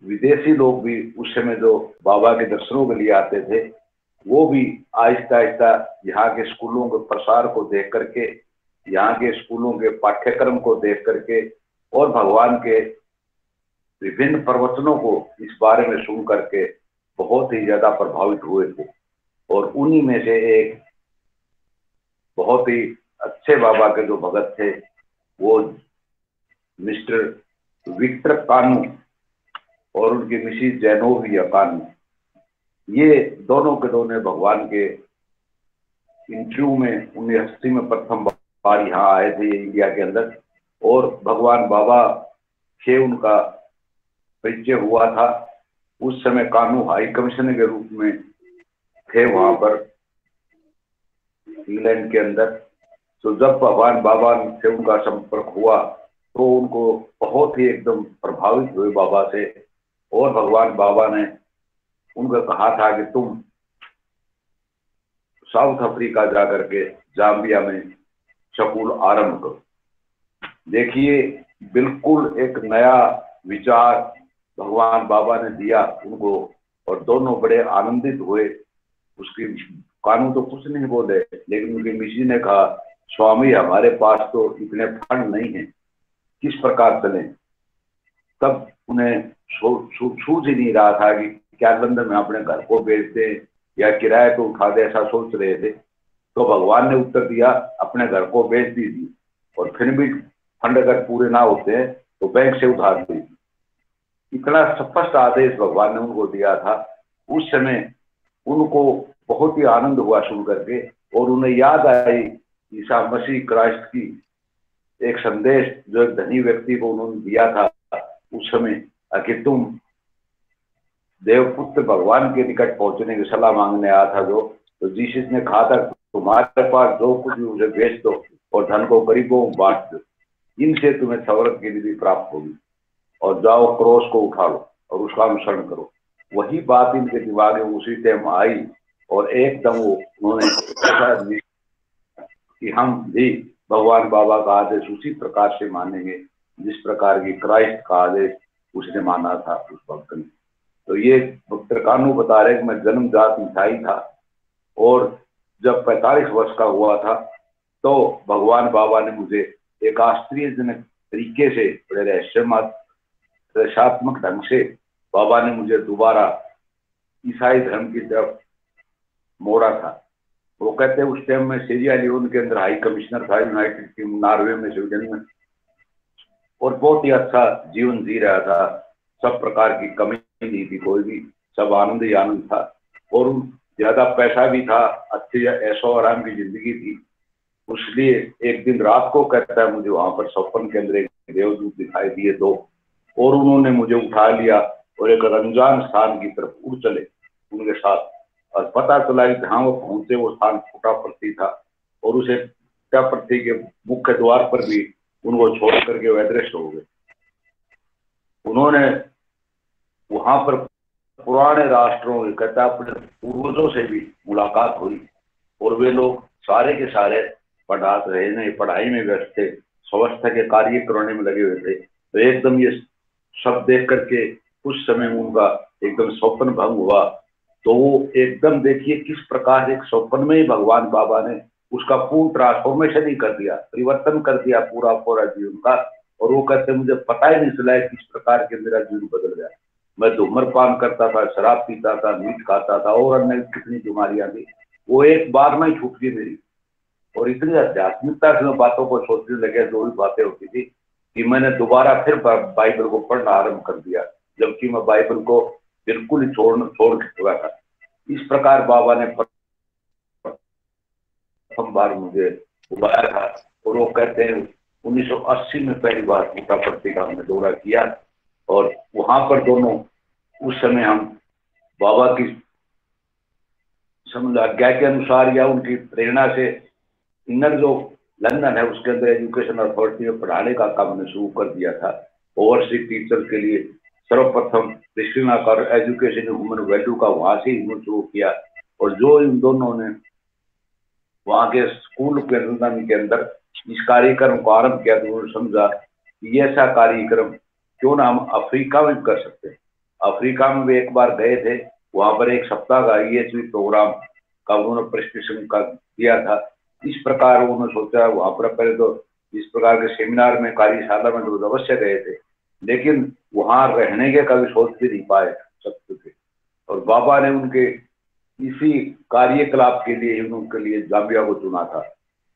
विदेशी लोग भी उस समय जो बाबा के दर्शनों के लिए आते थे, वो भी आहिस्ता आहिस्ता यहाँ के स्कूलों के प्रसार को देख करके, यहाँ के स्कूलों के पाठ्यक्रम को देख करके और भगवान के विभिन्न प्रवचनों को इस बारे में सुन करके बहुत ही ज्यादा प्रभावित हुए थे। और उन्हीं में से एक बहुत ही अच्छे बाबा के जो भगत थे वो मिस्टर विक्टर कानू और उनकी मिसिस जैनोविया कानू, ये दोनों के दोनों भगवान के इंटरव्यू में 1980 में प्रथम बार यहाँ आए थे इंडिया के अंदर, और भगवान बाबा से उनका परिचय हुआ था। उस समय कानू हाई कमिश्नर के रूप में थे वहां पर इंग्लैंड के अंदर। तो जब भगवान बाबा से उनका संपर्क हुआ तो उनको बहुत ही एकदम प्रभावित हुए बाबा से, और भगवान बाबा ने उनको कहा था कि तुम साउथ अफ्रीका जाकर के जाम्बिया में स्कूल आरंभ करो। देखिए, बिल्कुल एक नया विचार भगवान बाबा ने दिया उनको, और दोनों बड़े आनंदित हुए। उसकी कानू तो कुछ नहीं बोले, लेकिन उनकी मिसी ने कहा, स्वामी हमारे पास तो इतने फंड नहीं है, किस प्रकार चलें। तब उन्हें सूझ ही नहीं रहा था कि क्या लंदन में अपने घर को बेच दे या किराए पे उठा दे, ऐसा सोच रहे थे। तो भगवान ने उत्तर दिया, अपने घर को बेच दीजिए, और फिर भी फंड अगर पूरे ना होते हैं तो बैंक से उधार दीजिए। इतना स्पष्ट आदेश भगवान ने उनको दिया था। उस समय उनको बहुत ही आनंद हुआ सुन करके, और उन्हें याद आई ईसा मसीह क्राइस्ट की एक संदेश जो एक धनी व्यक्ति को उन्होंने दिया था उस समय, कि तुम देवपुत्र भगवान के निकट पहुंचने की सलाह मांगने आया था जो, तो जीसस ने कहा था तुम्हारे पास जो कुछ भी उसे बेच दो और धन को गरीबों को बांट दो, इनसे तुम्हें स्वर्ग की निधि प्राप्त होगी, और जाओ क्रॉस को उठा लो और उसका अनुसरण करो। वही बात इनके दिमाग में उसी टाइम आई, और एकदम उन्होंने कि हम भी भगवान बाबा का आदेश उसी प्रकार से मानेंगे जिस प्रकार की क्राइस्ट का आदेश उसने माना था उस भक्त ने। तो ये भक्त कानू बता रहे कि मैं जन्मजात ईसाई था, और जब 45 वर्ष का हुआ था तो भगवान बाबा ने मुझे एक आश्चर्यजनक तरीके से, बड़े रहस्यात्मक ढंग से बाबा ने मुझे दोबारा ईसाई धर्म की तरफ मोड़ा था। वो कहते हैं उस टाइम में सीरिया लियोन के अंदर हाई कमिश्नर था यूनाइटेड किंगडम नॉर्वे में, स्वीडन में, और बहुत ही अच्छा जीवन जी रहा था। सब प्रकार की कमी नहीं थी कोई भी, सब आनंद ही आनंद था, और ज्यादा पैसा भी था, अच्छी ऐशो आराम की जिंदगी थी। इसलिए एक दिन रात को कहता है मुझे वहां पर स्वप्न के अंदर एक देवदूत दिखाई दिए दो, और उन्होंने मुझे उठा लिया और एक अनजान स्थान की तरफ उड़ चले उनके साथ। और पता चला कि जहाँ वो पहुंचे वो स्थान पुट्टापर्थी था, और उसे पुट्टापर्थी के मुख्य द्वार पर भी उनको छोड़ करके वो अदृश्य हो गए। उन्होंने वहां पर पुराने राष्ट्रों के कहता अपने पूर्वजों से भी मुलाकात हुई, और वे लोग सारे के सारे पढ़ाई में व्यस्त थे, स्वास्थ्य के कार्य करने में लगे हुए थे। तो एकदम ये सब देख करके कुछ समय उनका एकदम स्वप्न भंग हुआ। तो वो एकदम देखिए किस प्रकार एक स्वप्न में ही भगवान बाबा ने उसका पूर्ण ट्रांसफॉर्मेशन ही कर दिया, परिवर्तन कर दिया पूरा जीवन का। और वो कहते मुझे पता ही नहीं चला किस प्रकार के मेरा जीवन बदल गया। मैं धूम्रपान करता था, शराब पीता था, मीट खाता था, और अन्य कितनी बीमारियां थी, वो एक बार में ही छूट गई मेरी। और इतनी आध्यात्मिकता से बातों को सोचने लगे, जो भी बातें होती थी, कि मैंने दोबारा फिर बाइबल को पढ़ना आरंभ कर दिया, जबकि मैं बाइबल को बिल्कुल ही छोड़ चुका था। इस प्रकार बाबा ने प्रथम बार मुझे बुलाया था, और वो कहते हैं 1980 में पहली बार पुट्टापर्थी का हमने दौरा किया, और वहां पर दोनों उस समय हम बाबा की समझ आज्ञा के अनुसार या उनकी प्रेरणा से इनर जो लंदन है उसके अंदर एजुकेशन अथॉरिटी में पढ़ाने का काम हमने शुरू कर दिया था। ओवरसीज टीचर के लिए सर्वप्रथम क्रिस्टीना का एजुकेशन ह्यूमन वैल्यू का वहां से ही शुरू किया, और जो इन दोनों ने वहां के स्कूल के लंदन के अंदर इस कार्यक्रम को आरंभ किया, तो उन्होंने समझा कि ऐसा कार्यक्रम क्यों ना हम अफ्रीका में कर सकते हैं। अफ्रीका में वे एक बार गए थे, वहां पर एक सप्ताह का EHV प्रोग्राम का उन्होंने प्रशिक्षण का दिया था। इस प्रकार उन्होंने सोचा वहां पर पहले तो इस प्रकार के सेमिनार में, कार्यशाला में लोग अवश्य गए थे, लेकिन वहां रहने के कभी सोच भी नहीं पाए सकते थे। और बाबा ने उनके इसी कार्यकलाप के लिए उनके लिए जाम्बिया को चुना था।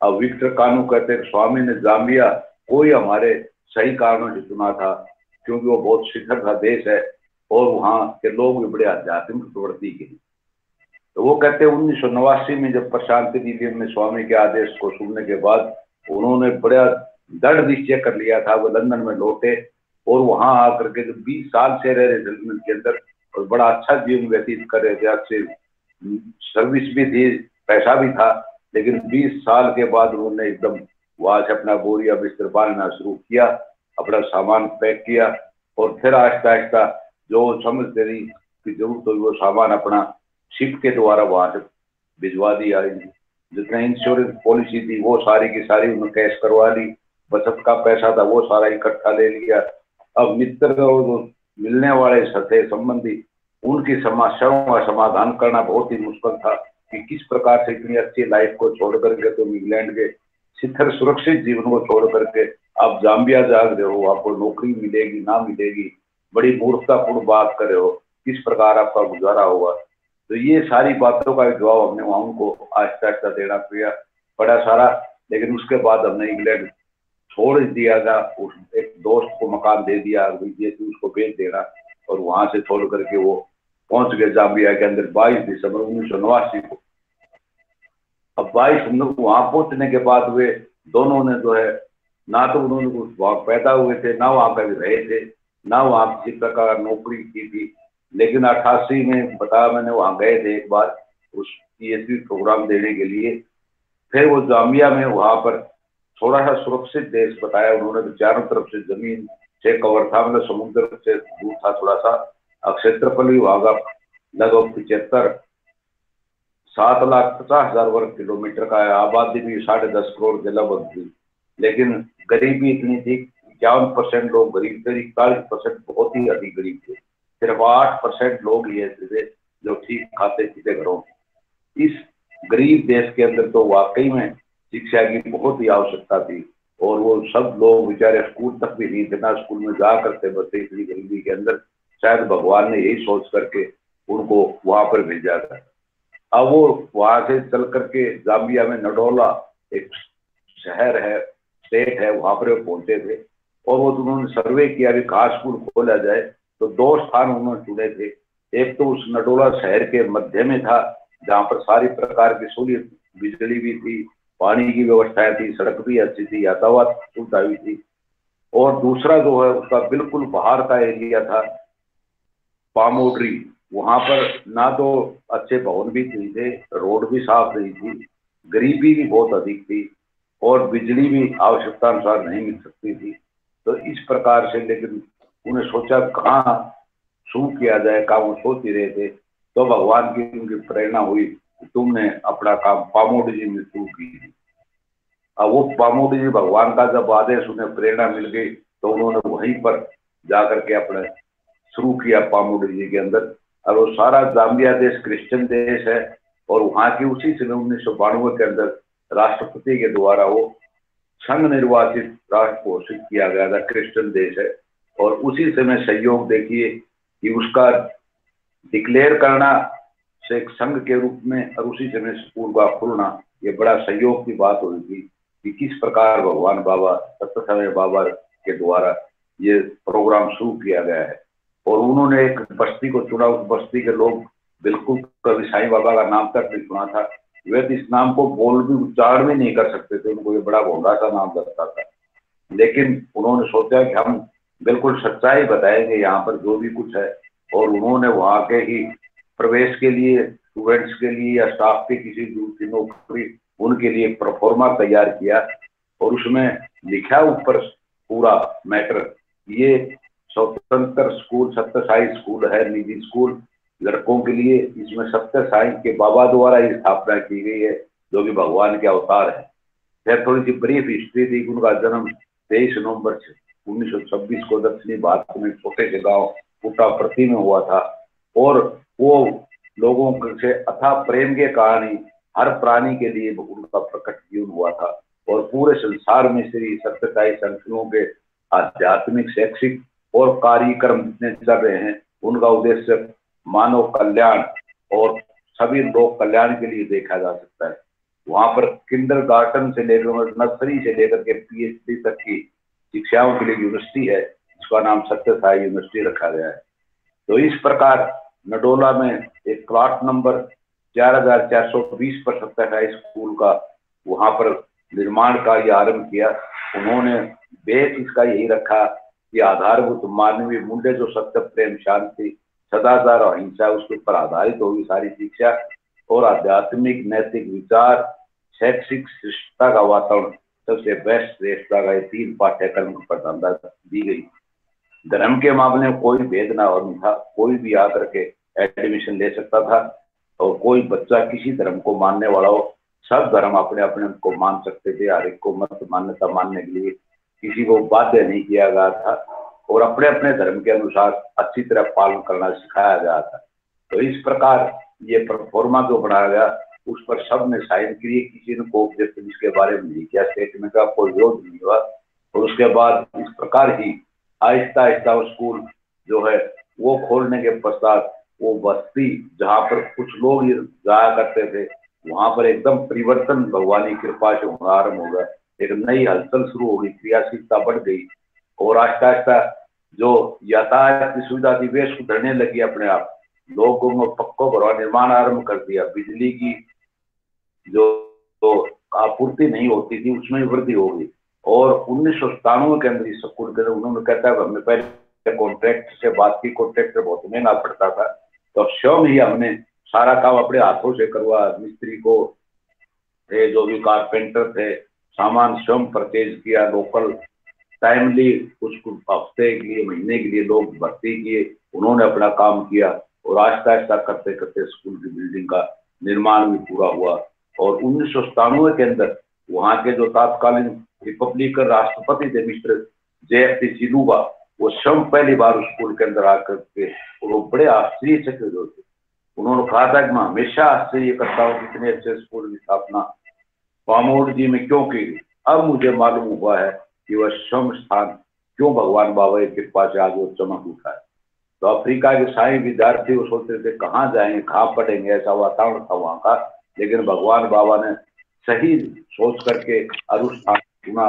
अब विक्टर कानू कहते हैं स्वामी ने जाम्बिया कोई हमारे सही कारणों से चुना था, क्योंकि वो बहुत शिखर का देश है और वहाँ के लोग भी बड़े आध्यात्मिक प्रवृत्ति के। तो वो कहते हैं 1989 में जब प्रशांति निकेतन में स्वामी के आदेश को सुनने के बाद उन्होंने बड़ा दृढ़ निश्चय कर लिया था, वो लंदन में लौटे और वहां आकर के जो 20 साल से रह रहे लंदन के अंदर और बड़ा अच्छा जीवन व्यतीत कर रहे थे, अच्छे सर्विस भी थी, पैसा भी था, लेकिन 20 साल के बाद उन्होंने एकदम वहां से अपना बोरिया बिस्तर बांधना शुरू किया, अपना सामान पैक किया और फिर आहिस्ता आहिस्ता जो समझते रही कि जरूरत हुई वो सामान अपना शिप के द्वारा वहां से भिजवा दिया। जितना इंश्योरेंस पॉलिसी थी वो सारी की सारी उन्होंने कैश करवा ली, बचत का पैसा था वो सारा इकट्ठा ले लिया। अब मित्र जो मिलने वाले थे संबंधी, उनकी समस्याओं का समाधान करना बहुत ही मुश्किल था कि किस प्रकार से इतनी अच्छी लाइफ को छोड़ करके तुम इंग्लैंड के शिखर सुरक्षित जीवन को छोड़ करके आप जाम्बिया जा रहे हो, आपको नौकरी मिलेगी ना मिलेगी, बड़ी मूर्खतापूर्ण बात कर रहे हो, किस प्रकार आपका गुजारा होगा। तो ये सारी बातों का जवाब हमने वहां उनको आहिस्ता आहिस्ता देना पड़ा सारा। लेकिन उसके बाद हमने इंग्लैंड छोड़ दिया था, उस एक दोस्त को मकान दे दिया, उसको बेच देना और वहां से छोड़ करके वो पहुंच गए जाम्बिया के अंदर 22 दिसंबर 1989 को। अब 22 वहां पहुंचने के बाद वे दोनों ने जो है ना तो उन्होंने वहां पैदा हुए थे, ना वहां कभी रहे थे, ना वहां किसी प्रकार नौकरी की थी। लेकिन 88 में बताया मैंने वहां गए थे एक बार उस PhD प्रोग्राम देने के लिए। फिर वो जाम्बिया में वहां पर थोड़ा सा सुरक्षित देश बताया उन्होंने, तो चारों तरफ से जमीन से कवर था, मतलब समुद्र से दूर था थोड़ा सा। क्षेत्रफल भी वहां का लगभग 7,50,000 वर्ग किलोमीटर का है, आबादी भी 10.5 करोड़ के लगभग थी। लेकिन गरीबी इतनी थी, 51% लोग गरीब थे, 41% बहुत ही अधिक गरीब थे, सिर्फ 8% लोग ही ऐसे थे जो ठीक खाते पीते घरों। इस गरीब देश के अंदर तो वाकई में शिक्षा की बहुत ही आवश्यकता थी और वो सब लोग बेचारे स्कूल तक भी नहीं थे, ना स्कूल में जा करते बच्चे इतनी गरीबी के अंदर। शायद भगवान ने यही सोच करके उनको वहां पर भेजा था। अब वो वहां से चल करके जाम्बिया में नडोला एक शहर है, स्टेट है, वहां पर पहुंचे थे और वो उन्होंने सर्वे किया कि कहाँ स्कूल खोला जाए। तो 2 स्थान उन्होंने चुने थे। एक तो उस नडोला शहर के मध्य में था जहाँ पर सारी प्रकार की सहूलियत, बिजली भी थी, पानी की व्यवस्थाएं थी, सड़क भी अच्छी थी, यातायात सुविधा भी थी। और दूसरा जो है उसका बिल्कुल बाहर का एरिया था पामोड्री। वहां पर ना तो अच्छे भवन भी थे, रोड भी साफ नहीं थी, गरीबी भी बहुत अधिक थी और बिजली भी आवश्यकता अनुसार नहीं मिल सकती थी। तो इस प्रकार से लेकिन उन्हें सोचा कहाँ शुरू किया जाए, काम वो सोच ही रहे थे। तो भगवान की उनकी प्रेरणा हुई कि तुमने अपना काम पामोडी जी में शुरू की। अब वो पामोडी जी भगवान का जब आदेश उन्हें प्रेरणा मिल गई तो उन्होंने वहीं पर जाकर के अपने शुरू किया पामोडी जी के अंदर। और वो सारा जाम्बिया देश क्रिश्चियन देश है और वहां की उसी समय 1992 के अंदर राष्ट्रपति के द्वारा वो संघ निर्वाचित राष्ट्र घोषित किया गया था, क्रिश्चियन देश है। और उसी समय सहयोग देखिए कि उसका डिक्लेयर करना से एक संघ के रूप में और उसी समय स्कूल का खुलना, ये बड़ा सहयोग की बात हुई थी कि किस प्रकार भगवान बाबा सत्यसाई बाबा के द्वारा ये प्रोग्राम शुरू किया गया है। और उन्होंने एक बस्ती को चुना, उस बस्ती के लोग बिल्कुल कभी साईं बाबा का नाम तक नहीं सुना था, वे इस नाम को बोल भी उच्चारण भी नहीं कर सकते थे, उनको ये बड़ा भोंडा सा नाम लगता था। लेकिन उन्होंने सोचा कि हम बिल्कुल सच्चाई बताएंगे यहाँ पर जो भी कुछ है। और उन्होंने वहाँ के ही प्रवेश के लिए स्टूडेंट्स के लिए या स्टाफ के किसी दूसरी नौकरी उनके लिए प्रोफॉर्मा तैयार किया और उसमें लिखा ऊपर पूरा मैटर, ये स्वतंत्र स्कूल सत्यसाई स्कूल है, निजी स्कूल लड़कों के लिए। इसमें सत्यसाई के बाबा द्वारा ही स्थापना की गई है जो कि भगवान के अवतार है। फिर थोड़ी सी ब्रीफ हिस्ट्री थी। उनका जन्म 23 नवंबर 1926 को दक्षिणी भारत में छोटे से गांव पुट्टापर्थी में हुआ था। और वो लोगों से अथाह प्रेम के कारण ही हर प्राणी के लिए उनका प्रकट जीवन हुआ था। और पूरे संसार में श्री सत्यसाई संस्थानों के आध्यात्मिक, शैक्षिक और कार्यक्रम जितने चल रहे हैं उनका उद्देश्य मानव कल्याण और सभी लोक कल्याण के लिए देखा जा सकता है। वहां पर किंडरगार्टन से लेकर नर्सरी से लेकर के PhD तक की शिक्षाओं के लिए यूनिवर्सिटी है, जिसका नाम सत्य साई यूनिवर्सिटी रखा गया है। तो इस प्रकार नडोला में एक प्लॉट नंबर 4420 पर सत्य साई स्कूल का वहां पर निर्माण कार्य आरंभ किया। उन्होंने बेस इसका यही रखा कि आधारभूत मानवीय मूल्य जो सत्य, प्रेम, शांति, सदाचार और अहिंसा, उसके ऊपर आधारित होगी सारी शिक्षा, और आध्यात्मिक नैतिक विचार, शैक्षिक शिष्टता का वातावरण, सबसे बेस्ट श्रेष्ठता का, ये 3 पाठ्यक्रम की प्रधानता दी गई। धर्म के मामले में कोई भेद ना और था, कोई भी आकर के एडमिशन ले सकता था, और कोई बच्चा किसी धर्म को मानने वाला हो, सब धर्म अपने अपने को मान सकते थे। हर एक को मत मान्यता मानने के लिए किसी को बाध्य नहीं किया गया था, और अपने अपने धर्म के अनुसार अच्छी तरह पालन करना सिखाया गया था। तो इस प्रकार ये प्रोफॉर्मा जो बनाया गया, उस पर सब ने साइन किए, किसी ने को इसके बारे में नहीं किया, स्टेटमेंट का कोई विरोध नहीं हुआ। और उसके बाद इस प्रकार ही आहिस्ता आहिस्ता वो स्कूल जो है वो खोलने के पश्चात वो बस्ती जहाँ पर कुछ लोग जाया करते थे, वहां पर एकदम परिवर्तन भगवान की कृपा से होना आरम्भ हो गया। एक नई हलचल शुरू हो गई, क्रियाशीलता बढ़ गई, और आहिस्ता आहिस्ता जो यातायात की सुविधा थी वे सुधरने लगी अपने आप। लोगों को पक्कों घरों निर्माण आरंभ कर दिया। बिजली की जो आपूर्ति नहीं होती थी उसमें वृद्धि हो गई। और 1997 के अंदर इस स्कूल के उन्होंने कहता है हमने पहले कॉन्ट्रैक्ट से बात की, कॉन्ट्रैक्टर बहुत महंगा पड़ता था, तो स्वयं ही हमने सारा काम अपने हाथों से करवा, मिस्त्री को थे, जो भी कारपेंटर थे, सामान स्वयं परचेज किया, लोकल टाइमली कुछ हफ्ते के लिए, महीने के लिए लोग भर्ती किए, उन्होंने अपना काम किया, और आहिस्ता आहिस्ता करते करते स्कूल की बिल्डिंग का निर्माण भी पूरा हुआ। और 1997 के अंदर वहां के जो तत्कालीन रिपब्लिकन राष्ट्रपति थे मिस्टर JFD चिलूबा, वो स्वयं पहली बार स्कूल के अंदर आकर के, और वो बड़े आश्चर्यचकित होते। उन्होंने कहा था कि मैं हमेशा आश्चर्य करता हूँ कितने अच्छे स्कूल की स्थापना पामोड़ जी में क्यों की। अब मुझे मालूम हुआ है कि वह स्वयं स्थान क्यों भगवान बाबा की कृपा से आज वो चमक उठा है। तो अफ्रीका के सारे विद्यार्थी वो सोचते थे कहाँ जाएंगे, कहाँ पढ़ेंगे, ऐसा वातावरण था वहाँ का। लेकिन भगवान बाबा ने सही सोच करके अनुष्ठान चुना।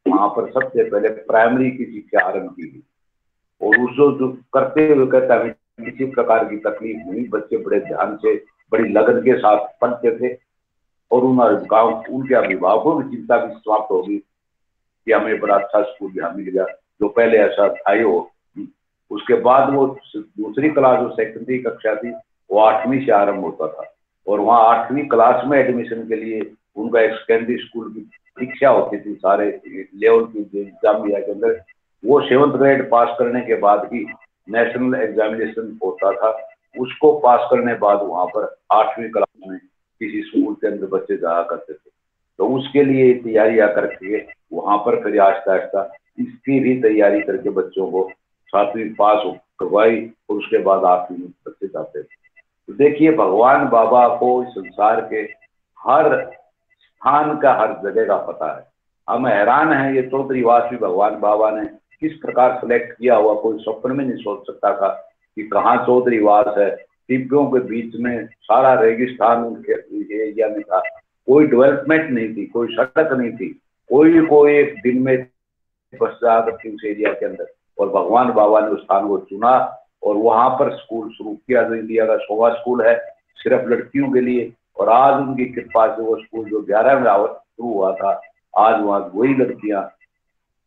वहां पर सबसे पहले प्राइमरी की शिक्षा आरंभ की गई, और उसको जो करते हुए कहता है किसी प्रकार की तकलीफ नहीं, बच्चे बड़े ध्यान से, बड़ी लगन के साथ पढ़ते थे। और उनके अभिभावकों की चिंता भी समाप्त होगी कि हमें बड़ा अच्छा स्कूल यहाँ मिल गया, जो पहले ऐसा था ही हो। उसके बाद वो दूसरी क्लास जो सेकेंडरी कक्षा थी वो 8वीं से आरंभ होता था, और वहाँ 8वीं क्लास में एडमिशन के लिए उनका एक सेकेंडरी स्कूल की शिक्षा होती थी सारे लेवल की जामिया के अंदर। वो 7th ग्रेड पास करने के बाद ही नेशनल एग्जामिनेशन होता था, उसको पास करने बाद वहाँ पर 8वीं क्लास में किसी स्कूल के अंदर बच्चे जाया करते थे। तो उसके लिए तैयारियां करके वहाँ पर फिर आहिस्ता आहिस्ता इसकी भी तैयारी करके बच्चों को 7वीं पास करवाई, और उसके बाद 8वीं में बच्चे जाते थे। तो देखिए भगवान बाबा को इस संसार के हर स्थान का, हर जगह का पता है। हम हैरान हैं, ये चौधरीवास भी भगवान बाबा ने किस प्रकार सेलेक्ट किया हुआ, कोई स्वप्न में नहीं सोच सकता था कि कहाँ चौधरीवास है। टिब्बियों के बीच में सारा रेगिस्तान उनके एरिया में था, कोई डेवलपमेंट नहीं थी, कोई सड़क नहीं थी, कोई एक दिन में बस जा सकती उस एरिया के अंदर। और भगवान बाबा ने उस स्थान को चुना और वहां पर स्कूल शुरू किया। जो इंडिया का 100वां स्कूल है सिर्फ लड़कियों के लिए, और आज उनकी कृपा से वो स्कूल जो 11 में शुरू हुआ था, आज वहाँ वही लड़कियां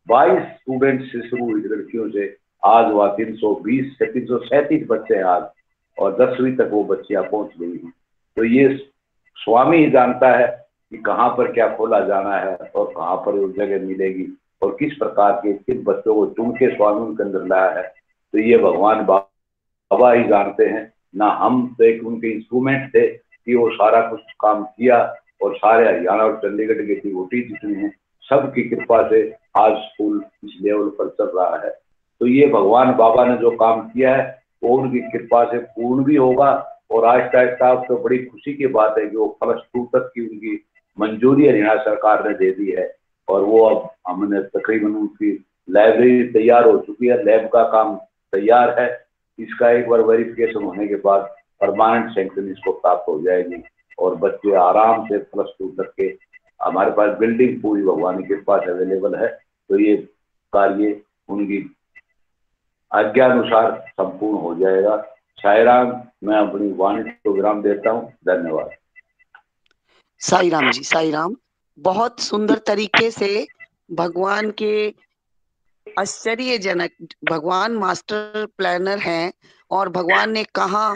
22 स्टूडेंट से शुरू हुई लड़कियों से आज वहाँ 320 से 337 बच्चे हैं आज, और 10वीं तक वो बच्चियां पहुंच गई हैं। तो ये स्वामी ही जानता है कि कहाँ पर क्या खोला जाना है और कहाँ पर वो जगह मिलेगी, और किस प्रकार के किन बच्चों को चुन के स्वामी उनके अंदर लाया है। तो ये भगवान बाबा ही जानते हैं ना, हम तो एक उनके इंस्ट्रूमेंट थे कि वो सारा कुछ काम किया। और सारे हरियाणा और चंडीगढ़ की डिवोटी जितनी है सबकी कृपा से आज स्कूल इस लेवल पर चल रहा है। तो ये भगवान बाबा ने जो काम किया है वो उनकी कृपा से पूर्ण भी होगा। और आहिस्ता आहिस्ता तो बड़ी खुशी की बात है कि वो +2 तक की उनकी मंजूरी हरियाणा सरकार ने दे दी है, और वो अब हमने तकरीबन उनकी लाइब्रेरी तैयार हो चुकी है, लैब का काम तैयार है। इसका एक बार वेरिफिकेशन होने के बाद परमानेंट सैंक्शन इसको प्राप्त हो जाएगी। और बच्चे आराम से +2 तक के, हमारे पास बिल्डिंग पूरी भगवान की कृपा से अवेलेबल है। तो ये कार्य उनकी आज्ञानुसार संपूर्ण हो जाएगा। साई राम। मैं अपनी वाणी को विराम देता हूँ। धन्यवाद। साई राम जी, साई राम। बहुत सुंदर तरीके से भगवान के आश्चर्यजनक, भगवान मास्टर प्लानर हैं और भगवान ने कहा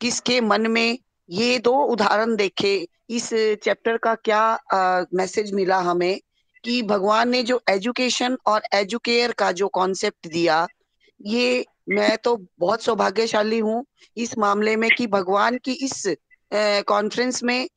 किसके मन में, ये 2 उदाहरण देखे। इस चैप्टर का क्या मैसेज मिला हमें कि भगवान ने जो एजुकेशन और एजुकेयर का जो कॉन्सेप्ट दिया, ये मैं तो बहुत सौभाग्यशाली हूँ इस मामले में कि भगवान की इस कॉन्फ्रेंस में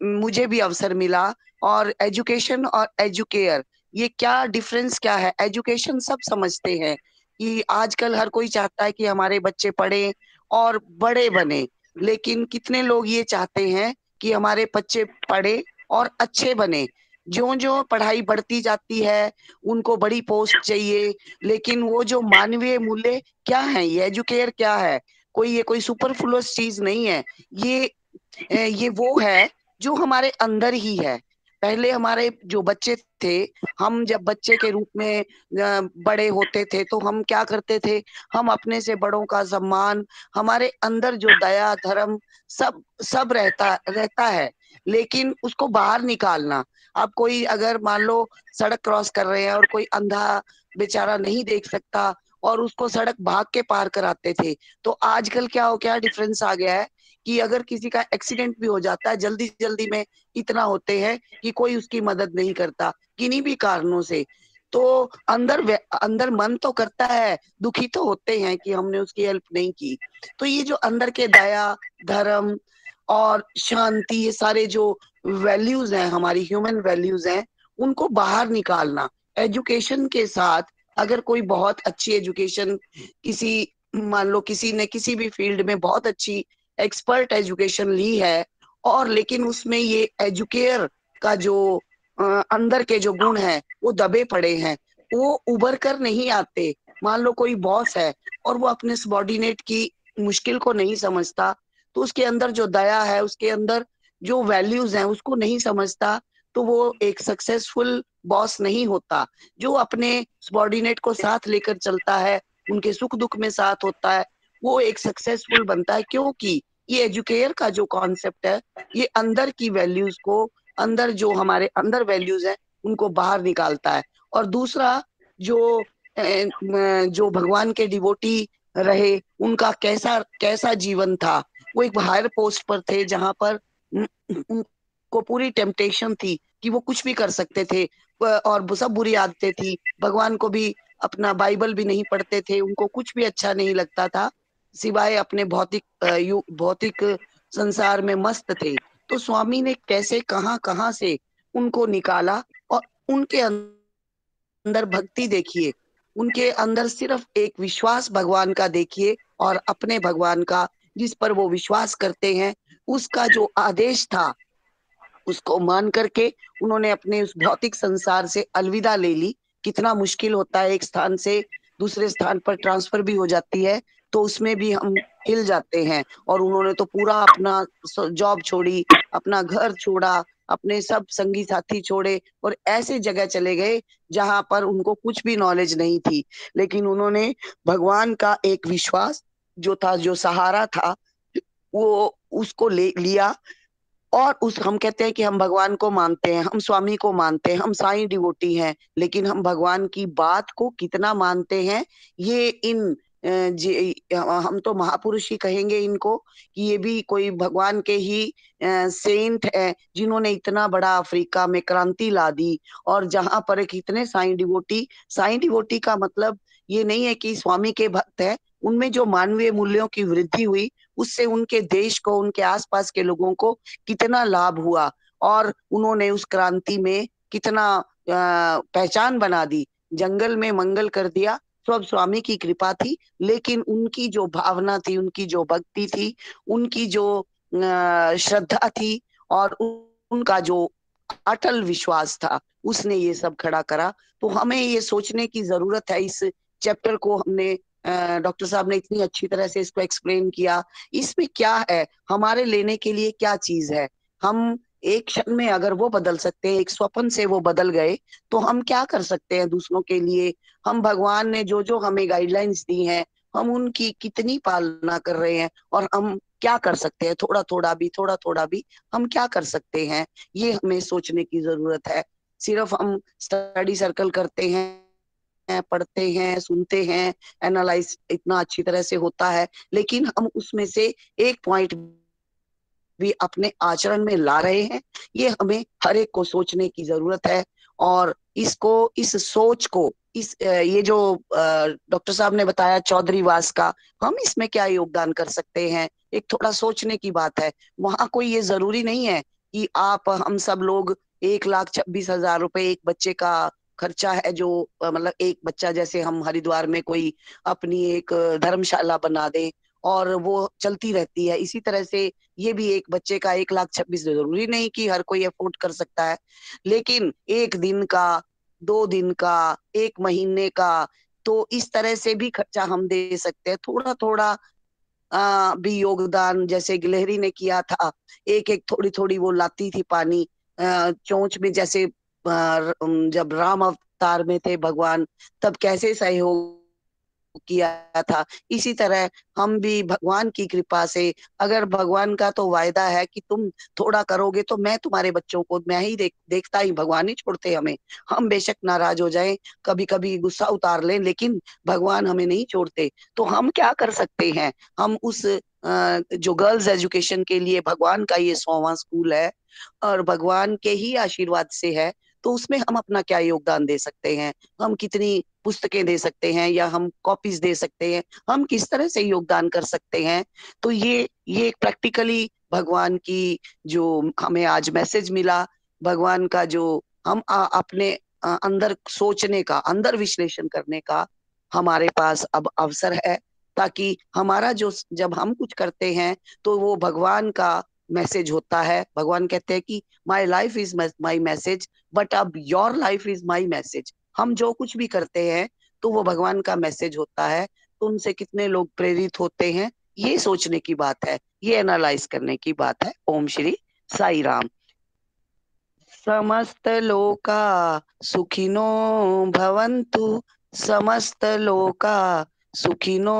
मुझे भी अवसर मिला। और एजुकेशन और एजुकेयर, ये क्या डिफरेंस क्या है? एजुकेशन सब समझते हैं कि आजकल हर कोई चाहता है कि हमारे बच्चे पढ़े और बड़े बने, लेकिन कितने लोग ये चाहते हैं कि हमारे बच्चे पढ़े और अच्छे बने। ज्यों-ज्यों पढ़ाई बढ़ती जाती है, उनको बड़ी पोस्ट चाहिए, लेकिन वो जो मानवीय मूल्य क्या है, ये एजुकेयर क्या है? ये कोई सुपरफ्लुअस चीज नहीं है। ये वो है जो हमारे अंदर ही है। पहले हमारे जो बच्चे थे, हम जब बच्चे के रूप में बड़े होते थे तो हम क्या करते थे? हम अपने से बड़ों का सम्मान, हमारे अंदर जो दया धर्म सब सब रहता है, लेकिन उसको बाहर निकालना। अब कोई अगर मान लो सड़क क्रॉस कर रहे हैं और कोई अंधा बेचारा नहीं देख सकता और उसको सड़क भाग के पार कराते थे, तो आजकल क्या डिफरेंस आ गया है कि अगर किसी का एक्सीडेंट भी हो जाता है, जल्दी जल्दी में इतना होते हैं कि कोई उसकी मदद नहीं करता किन्हीं भी कारणों से। तो अंदर मन तो करता है, दुखी तो होते हैं कि हमने उसकी हेल्प नहीं की। तो ये जो अंदर के दया धर्म और शांति, ये सारे जो वैल्यूज हैं, हमारी ह्यूमन वैल्यूज हैं, उनको बाहर निकालना एजुकेशन के साथ। अगर कोई बहुत अच्छी एजुकेशन, किसी मान लो किसी ने किसी भी फील्ड में बहुत अच्छी एक्सपर्ट एजुकेशन ली है, और लेकिन उसमें ये एजुकेयर का जो अंदर के जो गुण है वो दबे पड़े हैं, वो उभर कर नहीं आते। मान लो कोई बॉस है और वो अपने सबॉर्डिनेट की मुश्किल को नहीं समझता, तो उसके अंदर जो दया है, उसके अंदर जो वैल्यूज हैं उसको नहीं समझता, तो वो एक सक्सेसफुल बॉस नहीं होता। जो अपने सबॉर्डिनेट को साथ लेकर चलता है, उनके सुख दुख में साथ होता है, वो एक सक्सेसफुल बनता है। क्योंकि ये एजुकेयर का जो कॉन्सेप्ट है, ये अंदर की वैल्यूज को, अंदर जो हमारे अंदर वैल्यूज है उनको बाहर निकालता है। और दूसरा, जो भगवान के डिवोटी रहे, उनका कैसा कैसा जीवन था। वो एक हायर पोस्ट पर थे जहां पर उनको पूरी टेम्पटेशन थी कि वो कुछ भी कर सकते थे, और सब बुरी आदतें थी। भगवान को भी अपना बाइबल भी नहीं पढ़ते थे, उनको कुछ भी अच्छा नहीं लगता था सिवाय अपने भौतिक संसार में मस्त थे। तो स्वामी ने कैसे कहां कहां से उनको निकाला, और उनके अंदर भक्ति देखिए, उनके अंदर सिर्फ एक विश्वास भगवान का देखिए, और अपने भगवान का जिस पर वो विश्वास करते हैं, उसका जो आदेश था उसको मान करके उन्होंने अपने उस भौतिक संसार से अलविदा ले ली। कितना मुश्किल होता है, एक स्थान से दूसरे स्थान पर ट्रांसफर भी हो जाती है, तो उसमें भी हम हिल जाते हैं। और उन्होंने तो पूरा अपना जॉब छोड़ी, अपना घर छोड़ा, अपने सब संगी साथी छोड़े और ऐसे जगह चले गए जहां पर उनको कुछ भी नॉलेज नहीं थी। लेकिन उन्होंने भगवान का एक विश्वास जो था, जो सहारा था, वो उसको ले लिया। और उस हम कहते हैं कि हम भगवान को मानते हैं, हम स्वामी को मानते हैं, हम साईं डिवोटी हैं, लेकिन हम भगवान की बात को कितना मानते हैं, ये हम तो महापुरुष ही कहेंगे इनको, कि ये भी कोई भगवान के ही सेंट है जिन्होंने इतना बड़ा अफ्रीका में क्रांति ला दी। और जहां पर कितने साईं डिवोटी का मतलब ये नहीं है कि स्वामी के भक्त है, उनमें जो मानवीय मूल्यों की वृद्धि हुई, उससे उनके देश को, उनके आसपास के लोगों को कितना लाभ हुआ, और उन्होंने उस क्रांति में कितना पहचान बना दी, जंगल में मंगल कर दिया। सब स्वामी की कृपा थी, लेकिन उनकी जो भावना थी, उनकी जो भक्ति थी, उनकी जो श्रद्धा थी, और उनका जो अटल विश्वास था, उसने ये सब खड़ा करा। तो हमें ये सोचने की जरूरत है, इस चैप्टर को हमने डॉक्टर साहब ने इतनी अच्छी तरह से इसको एक्सप्लेन किया। इसमें क्या है, हमारे लेने के लिए क्या चीज है? हम एक क्षण में अगर वो बदल सकते हैं, एक स्वप्न से वो बदल गए, तो हम क्या कर सकते हैं दूसरों के लिए? हम भगवान ने जो जो हमें गाइडलाइंस दी हैं, हम उनकी कितनी पालना कर रहे हैं, और हम क्या कर सकते हैं? थोड़ा थोड़ा भी हम क्या कर सकते हैं? ये हमें सोचने की जरूरत है। सिर्फ हम स्टडी सर्कल करते हैं, पढ़ते हैं, सुनते हैं, एनालाइज इतना अच्छी तरह से होता है, लेकिन हम उसमें से एक पॉइंट भी अपने आचरण में ला रहे हैं? ये हमें हर एक को सोचने की जरूरत है। और इसको, इस सोच को, ये जो डॉक्टर साहब ने बताया चौधरी वास का, हम इसमें क्या योगदान कर सकते हैं? एक थोड़ा सोचने की बात है। वहां कोई ये जरूरी नहीं है कि आप हम सब लोग 1,26,000 रुपए एक बच्चे का खर्चा है, जो मतलब एक बच्चा, जैसे हम हरिद्वार में कोई अपनी एक धर्मशाला बना दे और वो चलती रहती है, इसी तरह से ये भी एक बच्चे का 1,26,000, जरूरी नहीं कि हर कोई अफोर्ड कर सकता है, लेकिन एक दिन का, 2 दिन का, 1 महीने का, तो इस तरह से भी खर्चा हम दे सकते हैं। थोड़ा थोड़ा भी योगदान, जैसे गिलहरी ने किया था, एक एक थोड़ी थोड़ी वो लाती थी पानी चोंच में, जैसे जब राम अवतार में थे भगवान, तब कैसे सहयोग किया था। इसी तरह हम भी भगवान की कृपा से, अगर भगवान का तो वायदा है कि तुम थोड़ा करोगे तो मैं तुम्हारे बच्चों को, मैं ही देखता ही, भगवान ही छोड़ते हमें। हम बेशक नाराज हो जाएं, कभी कभी गुस्सा उतार लें, लेकिन भगवान हमें नहीं छोड़ते। तो हम क्या कर सकते हैं? हम उस जो गर्ल्स एजुकेशन के लिए भगवान का ये 100वां स्कूल है, और भगवान के ही आशीर्वाद से है, तो उसमें हम अपना क्या योगदान दे सकते हैं? हम कितनी पुस्तकें दे सकते हैं, या हम कॉपीज दे सकते हैं? हम किस तरह से योगदान कर सकते हैं? तो ये प्रैक्टिकली भगवान की जो हमें आज मैसेज मिला, भगवान का जो हम अपने अंदर सोचने का, अंदर विश्लेषण करने का हमारे पास अब अवसर है, ताकि हमारा जो, जब हम कुछ करते हैं तो वो भगवान का मैसेज होता है। भगवान कहते हैं कि my life is my message, but अब your life is my message. हम जो कुछ भी करते हैं तो वो भगवान का मैसेज होता है, तो उनसे कितने लोग प्रेरित होते हैं, ये सोचने की बात है, ये एनालाइज करने की बात है। ओम श्री साई राम। समस्त लोका सुखिनो भवन्तु, समस्त लोका सुखिनो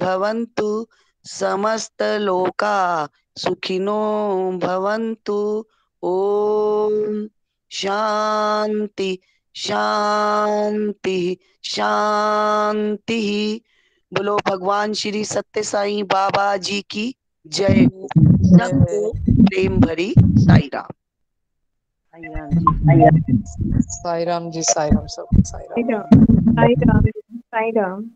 भवन्तु, समस्त लोका सुखिनो भवन्तु। ओम शांति शांति शांति। बोलो भगवान श्री सत्य साईं बाबा जी की जय हो। सबको प्रेम भरी साई राम। साई राम जी। साई राम जी, साई राम, सब साई राम। साई राम, साई राम, साई राम।